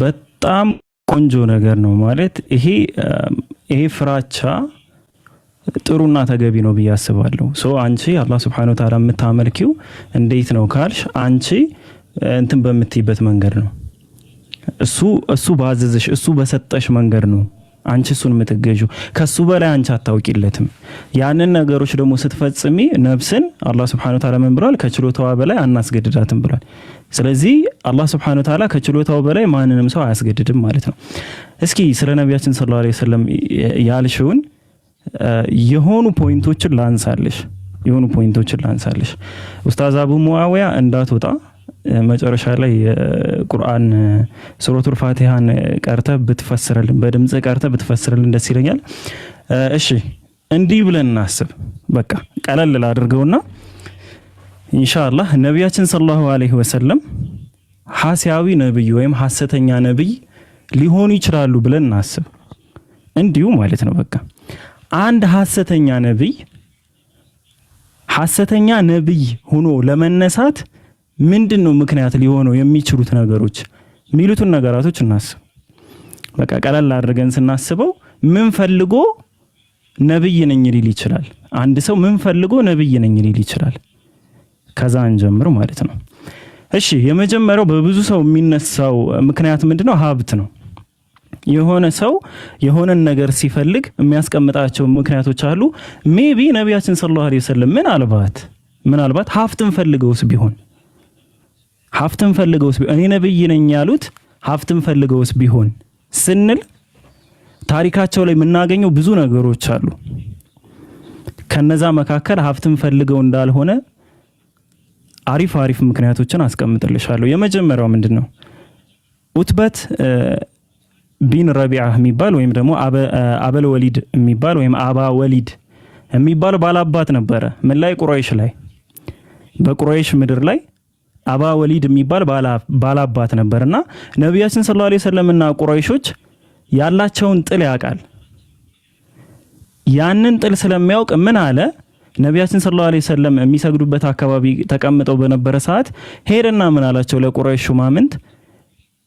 በጣም ቆንጆ ነገር ነው። ማለት ይሄ ፍራቻ ጥሩና ተገቢ ነው ብዬ አስባለሁ። አንቺ አላህ Subhanahu Wa Ta'ala የምታመልኪው እንዴት ነው ካልሽ አንቺ እንትን በምትይበት መንገድ ነው። እሱ ባዘዘሽ እሱ በሰጠሽ መንገድ ነው አንቺ እሱን የምትገዡ። ከሱ በላይ አንቺ አታውቂለትም። ያንን ነገሮች ደግሞ ስትፈጽሚ ነፍስን አላህ Subhanahu Wa Ta'ala ምን ብሏል? ከችሎታዋ በላይ አናስገድዳትም ብሏል። ስለዚህ አላህ Subhanahu Wa Ta'ala ከችሎታው በላይ ማንንም ሰው አያስገድድም ማለት ነው። እስኪ ስለ ነቢያችን ሰለላሁ ዐለይሂ ወሰለም ያልሽውን የሆኑ ፖይንቶችን ላንሳልሽ። ኡስታዝ አቡ ሙአዊያ እንዳትወጣ መጨረሻ ላይ ቁርአን ሱረቱል ፋቲሃን ቀርተህ ብትፈስርልን፣ በድምጽ ቀርተህ ብትፈስርልን ደስ ይለኛል። እሺ እንዲህ ብለን እናስብ። በቃ ቀለል ላድርገውና ኢንሻአላህ ነቢያችን ሰለላሁ ዐለይሂ ወሰለም ሐሳዊ ነብይ ወይም ሐሰተኛ ነብይ ሊሆኑ ይችላሉ ብለን እናስብ። እንዲሁ ማለት ነው። በቃ አንድ ሐሰተኛ ነብይ ሆኖ ለመነሳት ምንድነው ምክንያት ሊሆነው የሚችሉት ነገሮች ሚሉትን ነገራቶች እናስብ። በቃ ቀለል አድርገን ስናስበው ምን ፈልጎ ነብይ ነኝ ሊል ይችላል? አንድ ሰው ምን ፈልጎ ነብይ ነኝ ሊል ይችላል? ከዛ እንጀምር ማለት ነው። እሺ የመጀመሪያው በብዙ ሰው የሚነሳው ምክንያት ምንድነው? ሀብት ነው። የሆነ ሰው የሆነን ነገር ሲፈልግ የሚያስቀምጣቸው ምክንያቶች አሉ። ሜቢ ነቢያችን ሰለላሁ ዐለይሂ ወሰለም ምናልባት ሀብትን ፈልገውስ ቢሆን እኔ ነብይ ነኝ ያሉት ሀብትን ፈልገውስ ቢሆን ስንል ታሪካቸው ላይ የምናገኘው ብዙ ነገሮች አሉ። ከነዛ መካከል ሀብትን ፈልገው እንዳልሆነ አሪፍ ምክንያቶችን አስቀምጥልሻለሁ። የመጀመሪያው ምንድነው? ኡትበት ቢን ረቢዓ የሚባል ወይም ደግሞ አበል ወሊድ የሚባል ወይም አባ ወሊድ የሚባል ባላባት ነበረ። ምን ላይ? ቁረይሽ ላይ። በቁረይሽ ምድር ላይ አባ ወሊድ የሚባል ባላባት ነበርና ነቢያችን ሰለላሁ ዐለይሂ ወሰለምና ቁረይሾች ያላቸውን ጥል ያውቃል። ያንን ጥል ስለሚያውቅ ምን አለ? ነቢያችን ሰለላሁ ዐለይሂ ወሰለም የሚሰግዱበት አካባቢ ተቀምጠው በነበረ ሰዓት ሄደና ምን አላቸው? ለቁረይሽ ሹማምንት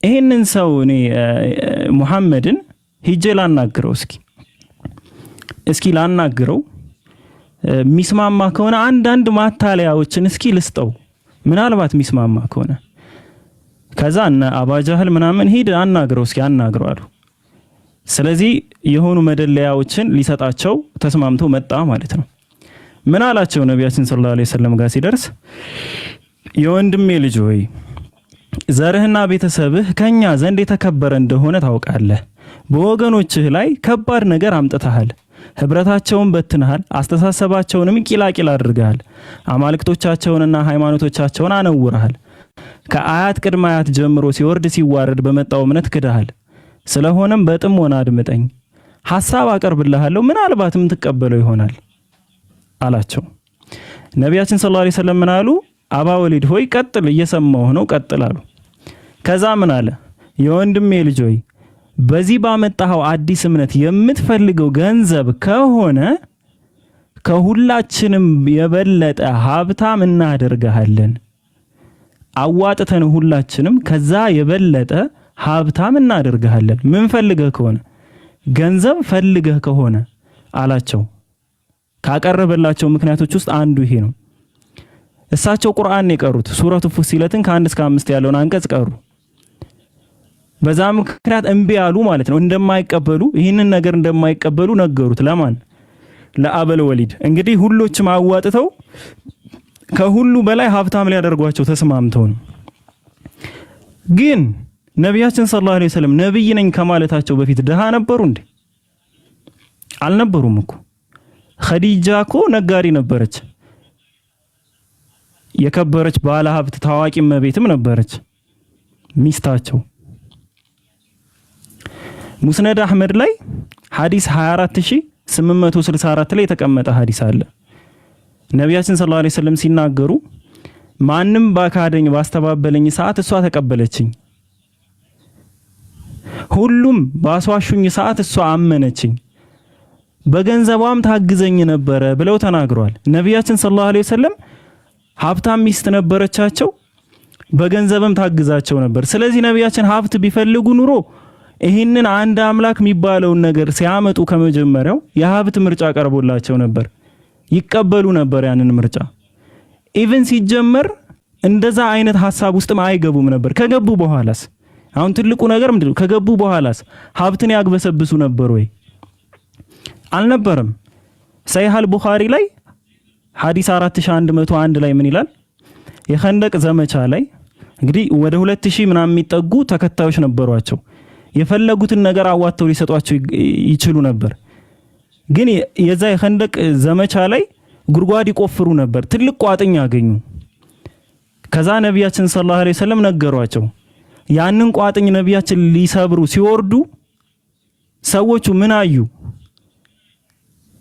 ይሄንን ሰው እኔ ሙሐመድን ሂጄ ላናግረው እስኪ ላናግረው፣ ሚስማማ ከሆነ አንዳንድ ማታለያዎችን እስኪ ልስጠው፣ ምናልባት ሚስማማ ከሆነ ከዛ እነ አባጃህል ምናምን ሂድ አናግረው አሉ። ስለዚህ የሆኑ መደለያዎችን ሊሰጣቸው ተስማምቶ መጣ ማለት ነው። ምን አላቸው? ነቢያችን ሰለላሁ ዐለይሂ ወሰለም ጋር ሲደርስ የወንድሜ ልጅ ሆይ ዘርህና ቤተሰብህ ከኛ ዘንድ የተከበረ እንደሆነ ታውቃለህ። በወገኖችህ ላይ ከባድ ነገር አምጥተሃል። ህብረታቸውን በትነሃል፣ አስተሳሰባቸውንም ቂላቂል አድርገሃል። አማልክቶቻቸውንና ሃይማኖቶቻቸውን አነውረሃል። ከአያት ቅድመ አያት ጀምሮ ሲወርድ ሲዋረድ በመጣው እምነት ክደሃል። ስለሆነም በጥሞና አድምጠኝ፣ ሐሳብ አቀርብልሃለሁ፣ ምናልባትም ትቀበለው ይሆናል አላቸው። ነቢያችን ሰለላሁ ዐለይሂ ወሰለም ምን አሉ? አባ ወሊድ ሆይ ቀጥል፣ እየሰማሁ ነው፣ ቀጥል አሉ። ከዛ ምን አለ? የወንድሜ ልጅ ሆይ በዚህ ባመጣኸው አዲስ እምነት የምትፈልገው ገንዘብ ከሆነ ከሁላችንም የበለጠ ሀብታም እናደርግሃለን። አዋጥተን ሁላችንም ከዛ የበለጠ ሀብታም እናደርግሃለን። ምን ፈልገህ ከሆነ ገንዘብ ፈልገህ ከሆነ አላቸው። ካቀረበላቸው ምክንያቶች ውስጥ አንዱ ይሄ ነው። እሳቸው ቁርአን የቀሩት ሱረቱ ፉሲለትን ከ1 እስከ 5 ያለውን አንቀጽ ቀሩ። በዛ ምክንያት እምቢ ያሉ ማለት ነው። እንደማይቀበሉ ይህንን ነገር እንደማይቀበሉ ነገሩት። ለማን? ለአበል ወሊድ። እንግዲህ ሁሎችም አዋጥተው ከሁሉ በላይ ሀብታም ሊያደርጓቸው ተስማምተው ነው። ግን ነቢያችን ሰለላሁ ዐለይሂ ወሰለም ነብይ ነኝ ከማለታቸው በፊት ደሃ ነበሩ እንዴ? አልነበሩም እኮ። ኸዲጃ እኮ ነጋዴ ነበረች፣ የከበረች ባለ ሀብት ታዋቂ እመቤትም ነበረች ሚስታቸው። ሙስነድ አህመድ ላይ ሐዲስ 24864 ላይ የተቀመጠ ሐዲስ አለ። ነቢያችን ሰለላሁ ዐለይሂ ወሰለም ሲናገሩ ማንም ባካደኝ ባስተባበለኝ ሰዓት እሷ ተቀበለችኝ፣ ሁሉም ባስዋሹኝ ሰዓት እሷ አመነችኝ፣ በገንዘቧም ታግዘኝ ነበረ ብለው ተናግረዋል። ነቢያችን ሰለላሁ ዐለይሂ ወሰለም ሀብታም ሚስት ነበረቻቸው፣ በገንዘብም ታግዛቸው ነበር። ስለዚህ ነቢያችን ሀብት ቢፈልጉ ኑሮ ይህንን አንድ አምላክ የሚባለውን ነገር ሲያመጡ ከመጀመሪያው የሀብት ምርጫ ቀርቦላቸው ነበር፣ ይቀበሉ ነበር ያንን ምርጫ። ኢቭን ሲጀመር እንደዛ አይነት ሐሳብ ውስጥም አይገቡም ነበር። ከገቡ በኋላስ አሁን ትልቁ ነገር ምንድነው? ከገቡ በኋላስ ሀብትን ያግበሰብሱ ነበር ወይ? አልነበረም። ሰሒህ አልቡኻሪ ላይ ሐዲስ 4101 ላይ ምን ይላል? የኸንደቅ ዘመቻ ላይ እንግዲህ ወደ 2000 ምናምን የሚጠጉ ተከታዮች ነበሯቸው። የፈለጉትን ነገር አዋተው ሊሰጧቸው ይችሉ ነበር። ግን የዛ የኸንደቅ ዘመቻ ላይ ጉድጓድ ይቆፍሩ ነበር። ትልቅ ቋጥኝ ያገኙ። ከዛ ነቢያችን ሰለላሁ ዐለይሂ ወሰለም ነገሯቸው። ያንን ቋጥኝ ነቢያችን ሊሰብሩ ሲወርዱ ሰዎቹ ምን አዩ?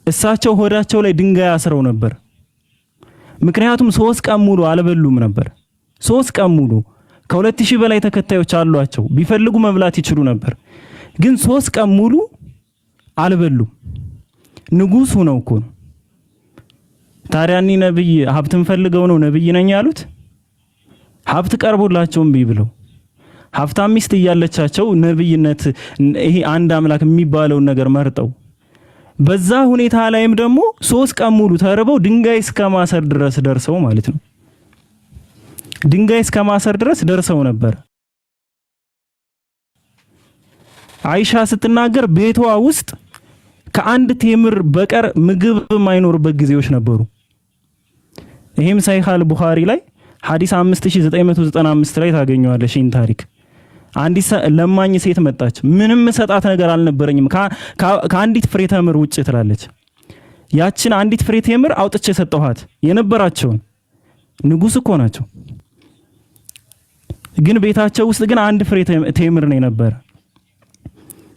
እሳቸው ሆዳቸው ላይ ድንጋይ አስረው ነበር። ምክንያቱም 3 ቀን ሙሉ አልበሉም ነበር። 3 ቀን ሙሉ ከ2000 በላይ ተከታዮች አሏቸው። ቢፈልጉ መብላት ይችሉ ነበር። ግን 3 ቀን ሙሉ አልበሉም። ንጉሱ ነው እኮ። ታዲያ እኒ ነብይ ሀብትን ፈልገው ነው ነብይ ነኝ ያሉት? ሀብት ቀርቦላቸውም ቢብለው ሀብታም ሚስት እያለቻቸው ነብይነት ይሄ አንድ አምላክ የሚባለውን ነገር መርጠው በዛ ሁኔታ ላይም ደግሞ 3 ቀን ሙሉ ተርበው ድንጋይ እስከ ማሰር ድረስ ደርሰው ማለት ነው። ድንጋይ እስከ ማሰር ድረስ ደርሰው ነበር። አይሻ ስትናገር ቤቷ ውስጥ ከአንድ ቴምር በቀር ምግብ የማይኖርበት ጊዜዎች ነበሩ። ይሄም ሰሒህ አልቡኻሪ ላይ ሐዲስ 5995 ላይ ታገኘዋለሽ። ይህን ታሪክ አንዲት ለማኝ ሴት መጣች። ምንም ሰጣት ነገር አልነበረኝም ከአንዲት ፍሬ ተምር ውጭ ትላለች። ያችን አንዲት ፍሬ ተምር አውጥቼ ሰጠኋት። የነበራቸውን ንጉስ እኮ ናቸው። ግን ቤታቸው ውስጥ ግን አንድ ፍሬ ተምር ነው የነበረ።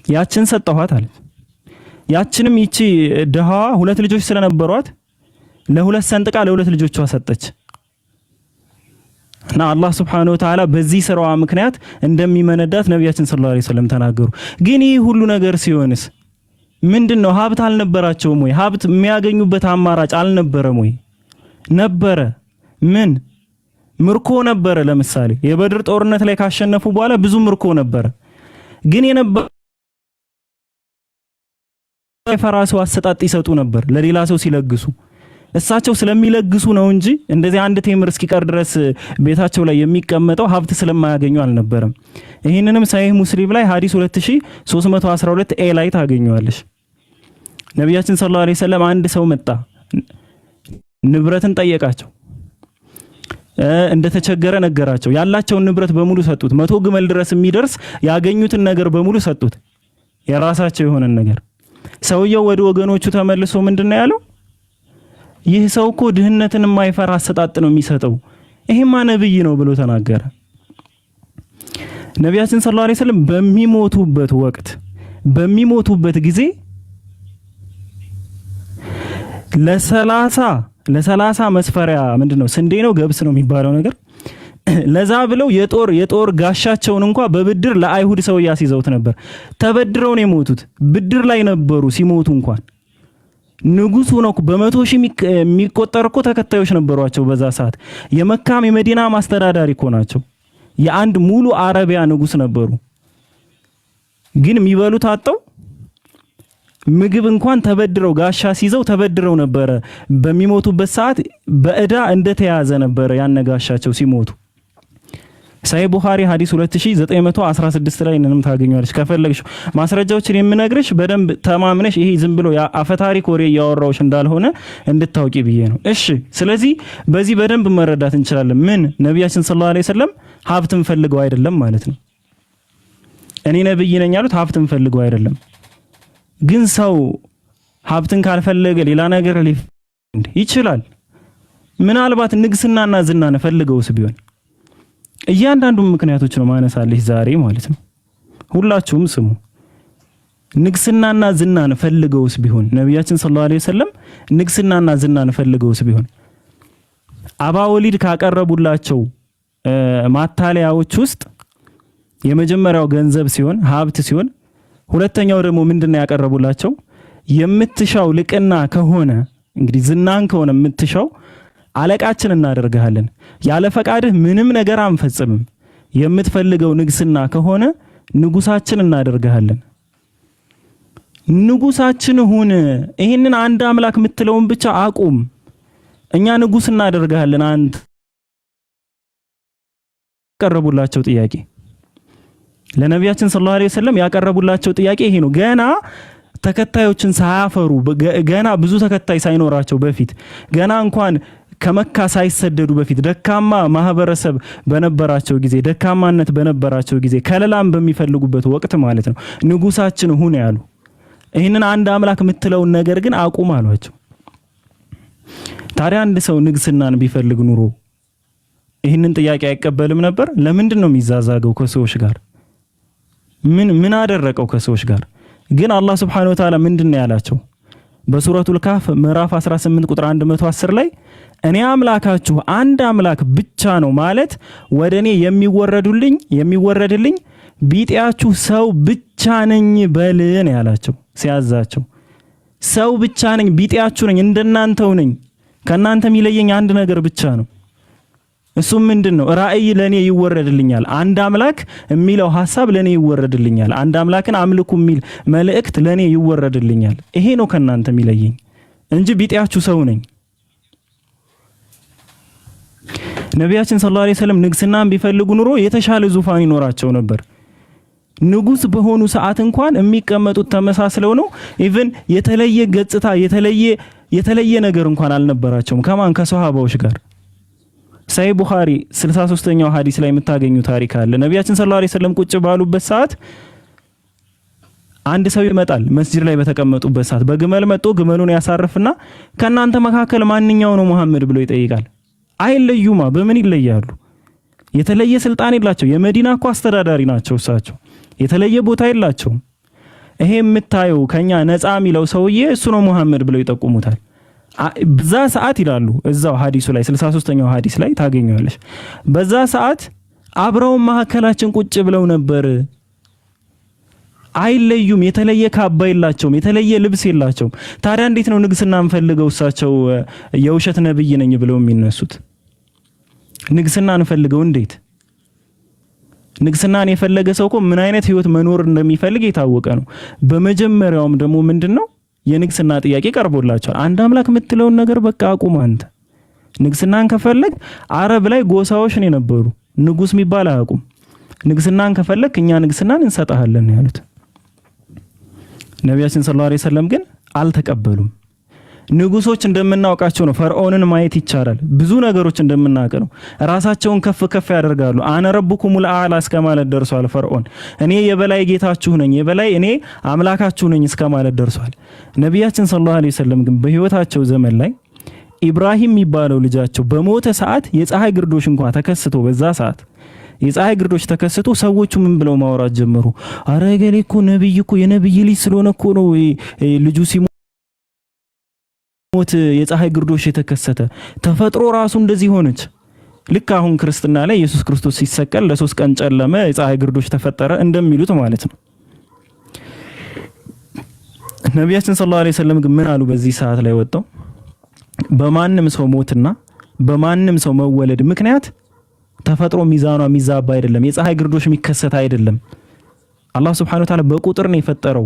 ያችን ሰጠኋት አለች። ያችንም ይቺ ደሃዋ 2 ልጆች ስለነበሯት ለ2 ሰንጥቃ ለ2 ልጆቿ ሰጠች። እና አላህ Subhanahu Wa Ta'ala በዚህ ስራዋ ምክንያት እንደሚመነዳት ነቢያችን ሰለላሁ ዐለይሂ ወሰለም ተናገሩ። ግን ይህ ሁሉ ነገር ሲሆንስ ምንድነው? ሀብት አልነበራቸውም ወይ? ሀብት የሚያገኙበት አማራጭ አልነበረም ወይ? ነበረ። ምን ምርኮ ነበረ። ለምሳሌ የበድር ጦርነት ላይ ካሸነፉ በኋላ ብዙ ምርኮ ነበረ። ግን የነበረ ፈራሱ አሰጣጥ ይሰጡ ነበር ለሌላ ሰው ሲለግሱ። እሳቸው ስለሚለግሱ ነው እንጂ እንደዚህ አንድ ቴምር እስኪቀር ድረስ ቤታቸው ላይ የሚቀመጠው ሀብት ስለማያገኙ አልነበረም። ይህንንም ሰሒህ ሙስሊም ላይ ሐዲስ 2312 ኤ ላይ ታገኙዋለሽ። ነቢያችን ሰለላሁ ዐለይሂ ወሰለም አንድ ሰው መጣ፣ ንብረትን ጠየቃቸው። እንደተቸገረ ነገራቸው። ያላቸውን ንብረት በሙሉ ሰጡት። 100 ግመል ድረስ የሚደርስ ያገኙትን ነገር በሙሉ ሰጡት፣ የራሳቸው የሆነ ነገር። ሰውየው ወደ ወገኖቹ ተመልሶ ምንድነው ያለው? ይህ ሰው እኮ ድህነትን የማይፈራ አሰጣጥ ነው የሚሰጠው፣ ይሄማ ነብይ ነው ብሎ ተናገረ። ነቢያችን ሰለላሁ ዐለይሂ ወሰለም በሚሞቱበት ወቅት በሚሞቱበት ጊዜ ለ30 መስፈሪያ ምንድነው ስንዴ ነው ገብስ ነው የሚባለው ነገር ለዛ ብለው የጦር ጋሻቸውን እንኳን በብድር ለአይሁድ ሰው ያስይዘውት ነበር። ተበድረው ነው የሞቱት። ብድር ላይ ነበሩ ሲሞቱ እንኳን። ንጉሱ ነው በ100 ሺህ የሚቆጠር እኮ ተከታዮች ነበሯቸው በዛ ሰዓት። የመካም የመዲና ማስተዳዳሪ እኮ ናቸው። የአንድ ሙሉ አረቢያ ንጉስ ነበሩ። ግን የሚበሉት አጣው። ምግብ እንኳን ተበድረው ጋሻ ሲይዘው ተበድረው ነበር። በሚሞቱበት ሰዓት በእዳ እንደተያዘ ነበር ያነጋሻቸው ሲሞቱ። ሰሒህ ቡኻሪ ሐዲስ 2916 ላይ እንንም ታገኛለሽ። ከፈለግሽ ማስረጃዎችን የምነግርሽ በደንብ ተማምነሽ ይሄ ዝም ብሎ አፈታሪክ ወሬ ያወራውሽ እንዳልሆነ እንድታውቂ ብዬ ነው። እሺ፣ ስለዚህ በዚህ በደንብ መረዳት እንችላለን። ምን ነቢያችን ሰለላሁ ዐለይሂ ወሰለም ሀብትን ፈልገው አይደለም ማለት ነው። እኔ ነብይ ነኝ ያሉት ሀብትን ፈልገው አይደለም። ግን ሰው ሀብትን ካልፈለገ ሌላ ነገር ይችላል። ምናልባት ንግስናና ዝናን ፈልገውስ ቢሆን እያንዳንዱ ምክንያቶች ነው ማነሳለሽ ዛሬ ማለት ነው። ሁላችሁም ስሙ። ንግስናና ዝናን ፈልገውስ ቢሆን ነብያችን ሰለላሁ ዐለይሂ ወሰለም ንግስናና ዝናን ፈልገውስ ቢሆን አባወሊድ ካቀረቡላቸው ማታለያዎች ውስጥ የመጀመሪያው ገንዘብ ሲሆን ሀብት ሲሆን ሁለተኛው ደግሞ ምንድነው ያቀረቡላቸው የምትሻው ልቅና ከሆነ እንግዲህ ዝናን ከሆነ የምትሻው አለቃችን እናደርጋለን ያለ ፈቃድህ ምንም ነገር አንፈጽምም የምትፈልገው ንግስና ከሆነ ንጉሳችን እናደርጋለን ንጉሳችን ሁን ይሄንን አንድ አምላክ የምትለውን ብቻ አቁም እኛ ንጉስ እናደርጋለን አንተ ያቀረቡላቸው ጥያቄ ለነብያችን ሰለላሁ ዐለይሂ ወሰለም ያቀረቡላቸው ጥያቄ ይሄ ነው ገና ተከታዮችን ሳያፈሩ ገና ብዙ ተከታይ ሳይኖራቸው በፊት ገና እንኳን ከመካ ሳይሰደዱ በፊት ደካማ ማህበረሰብ በነበራቸው ጊዜ ደካማነት በነበራቸው ጊዜ ከለላም በሚፈልጉበት ወቅት ማለት ነው ንጉሳችን ሁን ያሉ ይሄንን አንድ አምላክ የምትለውን ነገር ግን አቁም አሏቸው ታዲያ አንድ ሰው ንግስናን ቢፈልግ ኑሮ ይሄንን ጥያቄ አይቀበልም ነበር ለምንድን ነው የሚዛዛገው ከሰዎች ጋር ምን አደረቀው ከሰዎች ጋር ግን አላህ Subhanahu Wa Ta'ala ምንድነው ያላቸው በሱረቱል ካፍ ምዕራፍ 18 ቁጥር 110 ላይ እኔ አምላካችሁ አንድ አምላክ ብቻ ነው ማለት ወደኔ የሚወረድልኝ ቢጤያችሁ ሰው ብቻ ነኝ በልን ያላቸው ሲያዛቸው ሰው ብቻ ነኝ ቢጤያችሁ ነኝ እንደናንተው ነኝ ከናንተ የሚለየኝ አንድ ነገር ብቻ ነው እሱ ምንድነው ራእይ ለኔ ይወረድልኛል አንድ አምላክ የሚለው ሐሳብ ለኔ ይወረድልኛል አንድ አምላክን አምልኩ የሚል መልእክት ለኔ ይወረድልኛል ይሄ ነው ከናንተ የሚለየኝ እንጂ ቢጤያችሁ ሰው ነኝ ነብያችን ሰለላሁ ዐለይሂ ወሰለም ንግስናን ቢፈልጉ ኑሮ የተሻለ ዙፋን ይኖራቸው ነበር ንጉስ በሆኑ ሰዓት እንኳን የሚቀመጡት ተመሳስለው ነው ኢቭን የተለየ ገጽታ የተለየ ነገር እንኳን አልነበራቸውም ከማን ከሷሃባዎች ጋር ሰሂህ ቡኻሪ 63ኛው ሐዲስ ላይ የምታገኙ ታሪክ አለ ነብያችን ሰለላሁ ዐለይሂ ወሰለም ቁጭ ባሉበት ሰዓት አንድ ሰው ይመጣል መስጂድ ላይ በተቀመጡበት ሰዓት በግመል መጥቶ ግመሉን ያሳርፍና ከናንተ መካከል ማንኛው ነው መሐመድ ብሎ ይጠይቃል አይለዩማ በምን ይለያሉ የተለየ ስልጣን የላቸው የመዲና እኮ አስተዳዳሪ ናቸው እሳቸው የተለየ ቦታ የላቸው ይሄ የምታየው ከኛ ነፃ የሚለው ሰውዬ እሱ ነው መሐመድ ብለው ይጠቁሙታል በዛ ሰዓት ይላሉ እዛው ሐዲሱ ላይ 63ኛው ሐዲስ ላይ ታገኙዋለሽ በዛ ሰዓት አብረው መሐከላችን ቁጭ ብለው ነበር አይለዩም የተለየ ካባ የላቸውም የተለየ ልብስ የላቸውም ታዲያ እንዴት ነው ንግስናን ፈልገው እሳቸው የውሸት ነብይ ነኝ ብለው የሚነሱት ንግስናን ፈልገው እንዴት ንግስናን የፈለገ ሰው እኮ ምን አይነት ህይወት መኖር እንደሚፈልግ የታወቀ ነው በመጀመሪያውም ደግሞ ምንድነው የንግስና ጥያቄ ቀርቦላቸዋል አንድ አምላክ የምትለውን ነገር በቃ አቁም አንተ ንግስናን ከፈለግ አረብ ላይ ጎሳዎች ነው የነበሩ ንጉስ የሚባል አያውቁም ንግስናን ከፈለክ እኛ ንግስናን እንሰጣለን ያሉት ነብያችን ሰለላሁ ዐለይሂ ወሰለም ግን አልተቀበሉም ንጉሶች እንደምናውቃቸው ነው ፈርዖንን ማየት ይቻላል ብዙ ነገሮች እንደምናውቅ ነው ራሳቸውን ከፍ ያደርጋሉ አነ ረብኩሙል አዕላ እስከማለት ደርሷል ፈርዖን እኔ የበላይ ጌታችሁ ነኝ የበላይ እኔ አምላካችሁ ነኝ እስከማለት ደርሷል ነብያችን ሰለላሁ ዐለይሂ ወሰለም ግን በህይወታቸው ዘመን ላይ ኢብራሂም የሚባለው ልጃቸው በሞተ ሰዓት የፀሐይ ግርዶሽ እንኳን ተከስቶ በዛ ሰዓት የፀሐይ ግርዶሽ ተከስቶ ሰዎቹ ምን ብለው ማውራት ጀመሩ አረ ገሌ እኮ ነብይ እኮ የነብይ ልጅ ስለሆነ እኮ ነው ልጁ ሞት የፀሐይ ግርዶሽ የተከሰተ ተፈጥሮ ራሱ እንደዚህ ሆነች ልክ አሁን ክርስትና ላይ ኢየሱስ ክርስቶስ ሲሰቀል ለ3 ቀን ጨለመ የፀሐይ ግርዶሽ ተፈጠረ እንደሚሉት ማለት ነው ነብያችን ሰለላሁ ዐለይሂ ወሰለም ግን ምን አሉ በዚህ ሰዓት ላይ ወጣው በማንም ሰው ሞትና በማንም ሰው መወለድ ምክንያት ተፈጥሮ ሚዛኗ ሚዛባ አይደለም የፀሐይ ግርዶሽ የሚከሰት አይደለም አላህ Subhanahu Wa Ta'ala በቁጥር ነው የፈጠረው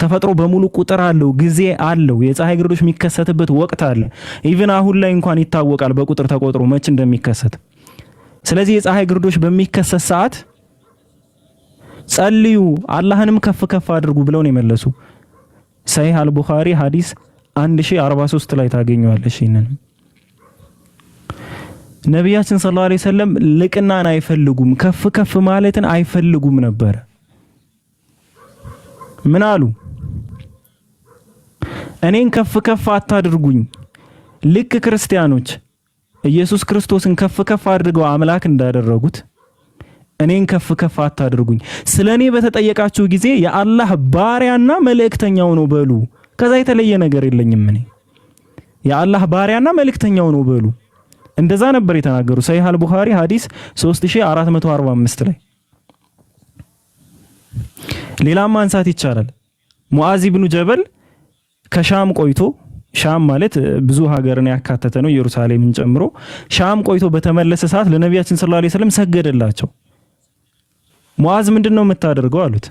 ተፈጥሮ በሙሉ ቁጥር አለው ጊዜ አለው የፀሐይ ግርዶሽ የሚከሰትበት ወቅት አለ ኢቭን አሁን ላይ እንኳን ይታወቃል በቁጥር ተቆጥሮ መች እንደሚከሰት ስለዚህ የፀሐይ ግርዶሽ በሚከሰት ሰዓት ጸልዩ አላህንም ከፍ አድርጉ ብለው ነው የመለሱ ሰሂህ አልቡኻሪ ሐዲስ 1043 ላይ ታገኙዋለሽ ይሄንን ነብያችን ሰለላሁ ዐለይሂ ወሰለም ልቅናን አይፈልጉም ከፍ ማለትን አይፈልጉም ነበር ምን አሉ እኔን ከፍ አታድርጉኝ ልክ ክርስቲያኖች ኢየሱስ ክርስቶስን ከፍ አድርገው አምላክ እንዳደረጉት እኔን ከፍ ከፍ አታድርጉኝ። ስለኔ በተጠየቃችሁ ጊዜ የአላህ ባሪያና መልእክተኛው ነው በሉ። ከዛ የተለየ ነገር የለኝም። እኔ የአላህ ባሪያና መልእክተኛው ነው በሉ። እንደዛ ነበር የተናገሩ። ሰሂህ አልቡኻሪ ሐዲስ 3445 ላይ። ሌላም ማንሳት ይቻላል። ሙዓዝ ኢብኑ ጀበል ከሻም ቆይቶ፣ ሻም ማለት ብዙ ሀገርን ያካተተ ነው ኢየሩሳሌምን ጨምሮ። ሻም ቆይቶ በተመለሰ ሰዓት ለነቢያችን ሰለላሁ ዐለይሂ ወሰለም ሰገደላቸው። ሙዓዝ ምንድነው የምታደርገው አሉት።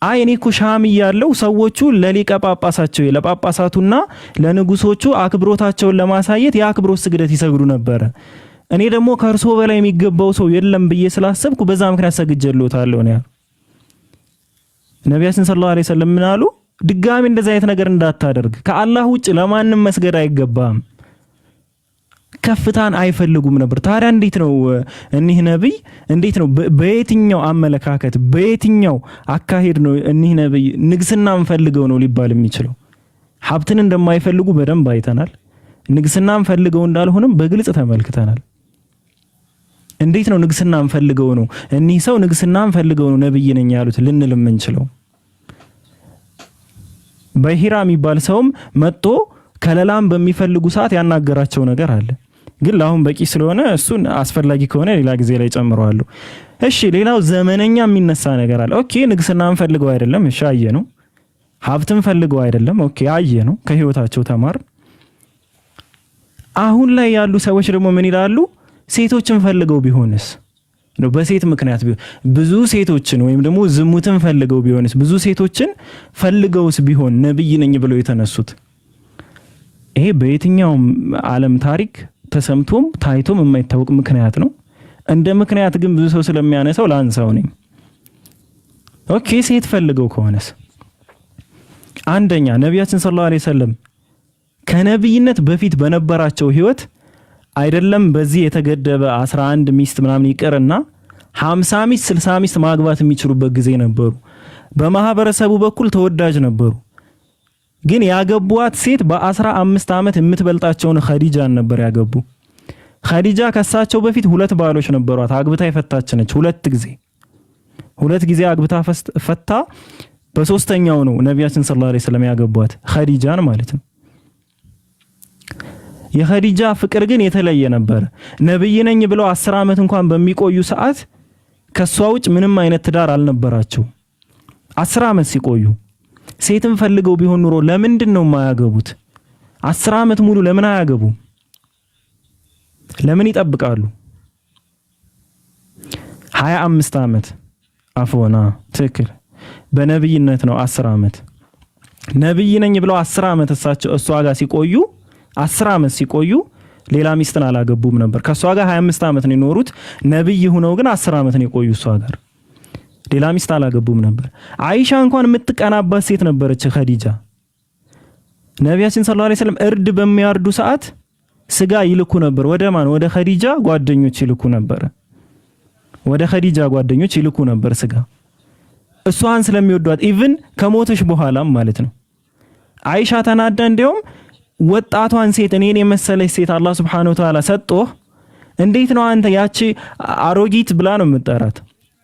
አይ እኔ እኮ ሻም እያለሁ ሰዎቹ ለሊቀ ጳጳሳቸው ለጳጳሳቱና ለንጉሶቹ አክብሮታቸውን ለማሳየት የአክብሮት ስግደት ይሰግዱ ነበር። እኔ ደግሞ ከእርሶ በላይ የሚገባው ሰው የለም ብዬ ስላሰብኩ በዛ ምክንያት ሰግጄልዎታለሁ ነው ያለው። ነቢያችን ሰለላሁ ዐለይሂ ወሰለም ምን አሉ? ድጋሚ እንደዛ አይነት ነገር እንዳታደርግ፣ ከአላህ ውጭ ለማንም መስገድ አይገባም። ከፍታን አይፈልጉም ነበር። ታዲያ እንዴት ነው እኒህ ነብይ እንዴት ነው በየትኛው አመለካከት በየትኛው አካሄድ ነው እኒህ ነብይ ንግስናን ፈልገው ነው ሊባል የሚችለው? ሀብትን እንደማይፈልጉ በደንብ አይተናል። ንግስናን ፈልገው እንዳልሆነም በግልጽ ተመልክተናል። እንዴት ነው ንግስናን ፈልገው ነው እኒህ ሰው ንግስናን ፈልገው ነው ነብይ ነኝ ያሉት ልንል የምንችለው? በሂራ የሚባል ሰውም መጥቶ ከለላም በሚፈልጉ ሰዓት ያናገራቸው ነገር አለ። ግን ለአሁን በቂ ስለሆነ እሱን አስፈላጊ ከሆነ ሌላ ጊዜ ላይ ጨምረዋለሁ። እሺ ሌላው ዘመነኛ የሚነሳ ነገር አለ። ኦኬ ንግስናን ፈልገው አይደለም፣ እሺ አየ ነው። ሀብትን ፈልገው አይደለም፣ ኦኬ አየ ነው። ከህይወታቸው ተማር። አሁን ላይ ያሉ ሰዎች ደግሞ ምን ይላሉ? ሴቶችን ፈልገው ቢሆንስ ነው በሴት ምክንያት ቢሆን ብዙ ሴቶችን ወይም ደግሞ ዝሙትን ፈልገው ቢሆንስ ብዙ ሴቶችን ፈልገውስ ቢሆን ነብይ ነኝ ብለው የተነሱት? ይሄ በየትኛውም ዓለም ታሪክ ተሰምቶም ታይቶም የማይታወቅ ምክንያት ነው። እንደ ምክንያት ግን ብዙ ሰው ስለሚያነሳው ላንሳው ነኝ። ኦኬ ሴት ፈልገው ከሆነስ? አንደኛ ነቢያችን ሰለላሁ ዐለይሂ ወሰለም ከነብይነት በፊት በነበራቸው ህይወት አይደለም በዚህ የተገደበ 11 ሚስት ምናምን ይቀርና 50 ሚስት 60 ሚስት ማግባት የሚችሉበት ጊዜ ነበሩ። በማህበረሰቡ በኩል ተወዳጅ ነበሩ። ግን ያገቧት ሴት በ15 ዓመት የምትበልጣቸውን ኸዲጃን ነበር ያገቡ። ኸዲጃ ከሳቸው በፊት 2 ባሎች ነበሯት። አግብታ የፈታች ነች። 2 ጊዜ አግብታ ፈታ። በሶስተኛው ነው ነቢያችን ሰለላሁ ዐለይሂ ወሰለም ያገቧት ኸዲጃን ማለት ነው። የኸዲጃ ፍቅር ግን የተለየ ነበር። ነብይ ነኝ ብለው 10 ዓመት እንኳን በሚቆዩ ሰዓት ከሷ ውጭ ምንም አይነት ትዳር አልነበራቸው። 10 ዓመት ሲቆዩ ሴትን ፈልገው ቢሆን ኑሮ ለምንድን ነው የማያገቡት? 10 ዓመት ሙሉ ለምን አያገቡ? ለምን ይጠብቃሉ? 25 ዓመት አፎና ትክክል። በነብይነት ነው 10 ዓመት። ነብይ ነኝ ብለው 10 ዓመት እሷ ጋር ሲቆዩ 10 ዓመት ሲቆዩ ሌላ ሚስትን አላገቡም ነበር። ከሷ ጋር 25 ዓመት ነው የኖሩት። ነብይ ሆነው ግን 10 ዓመት ነው የቆዩ እሷ ጋር። ሌላ ሚስት አላገቡም ነበር። አይሻ እንኳን የምትቀናባት ሴት ነበረች ኸዲጃ። ነቢያችን ሰለላሁ ዐለይሂ ወሰለም እርድ በሚያርዱ ሰዓት ስጋ ይልኩ ነበር። ወደ ማን? ወደ ኸዲጃ ጓደኞች ይልኩ ነበር። ወደ ኸዲጃ ጓደኞች ይልኩ ነበር ስጋ። እሷን ስለሚወዷት ኢቭን ከሞተሽ በኋላም ማለት ነው። አይሻ ተናዳ እንዲያውም ወጣቷን ሴት እኔን የመሰለች ሴት አላህ Subhanahu Wa Ta'ala ሰጥቶህ እንዴት ነው አንተ ያቺ አሮጊት ብላ ነው የምትጠራት?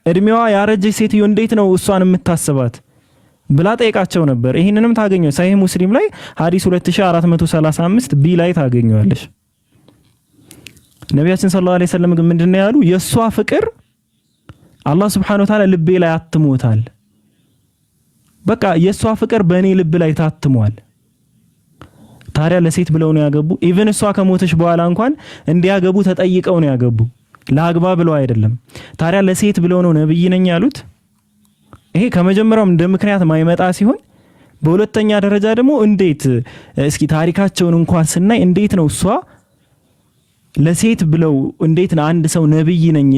እድሜዋ ያረጀች ሴትዮ እንዴት ነው እሷን የምታስባት ብላ ጠይቃቸው ነበር። ይሄንንም ታገኘው ሰሂህ ሙስሊም ላይ ሐዲስ 2435 ቢ ላይ ታገኘዋለሽ። ነቢያችን ሰለላሁ ዐለይሂ ወሰለም ግን ምንድነው ያሉ? የሷ ፍቅር አላህ Subhanahu Wa Ta'ala ልቤ ላይ አትሞታል። በቃ የሷ ፍቅር በእኔ ልብ ላይ ታትሟል። ታዲያ ለሴት ብለው ነው ያገቡ። ኢቭን እሷ ከሞተች በኋላ እንኳን እንዲያገቡ ተጠይቀው ነው ያገቡ። ለአግባ ብለው አይደለም። ታዲያ ለሴት ብለው ነው ነብይ ነኝ ያሉት። ይሄ ከመጀመሪያው እንደ ምክንያት ማይመጣ ሲሆን በሁለተኛ ደረጃ ደግሞ እንዴት እስኪ ታሪካቸውን እንኳን ስናይ እንዴት ነው እሷ ለሴት ብለው እንዴት ነው አንድ ሰው ነብይ ነኝ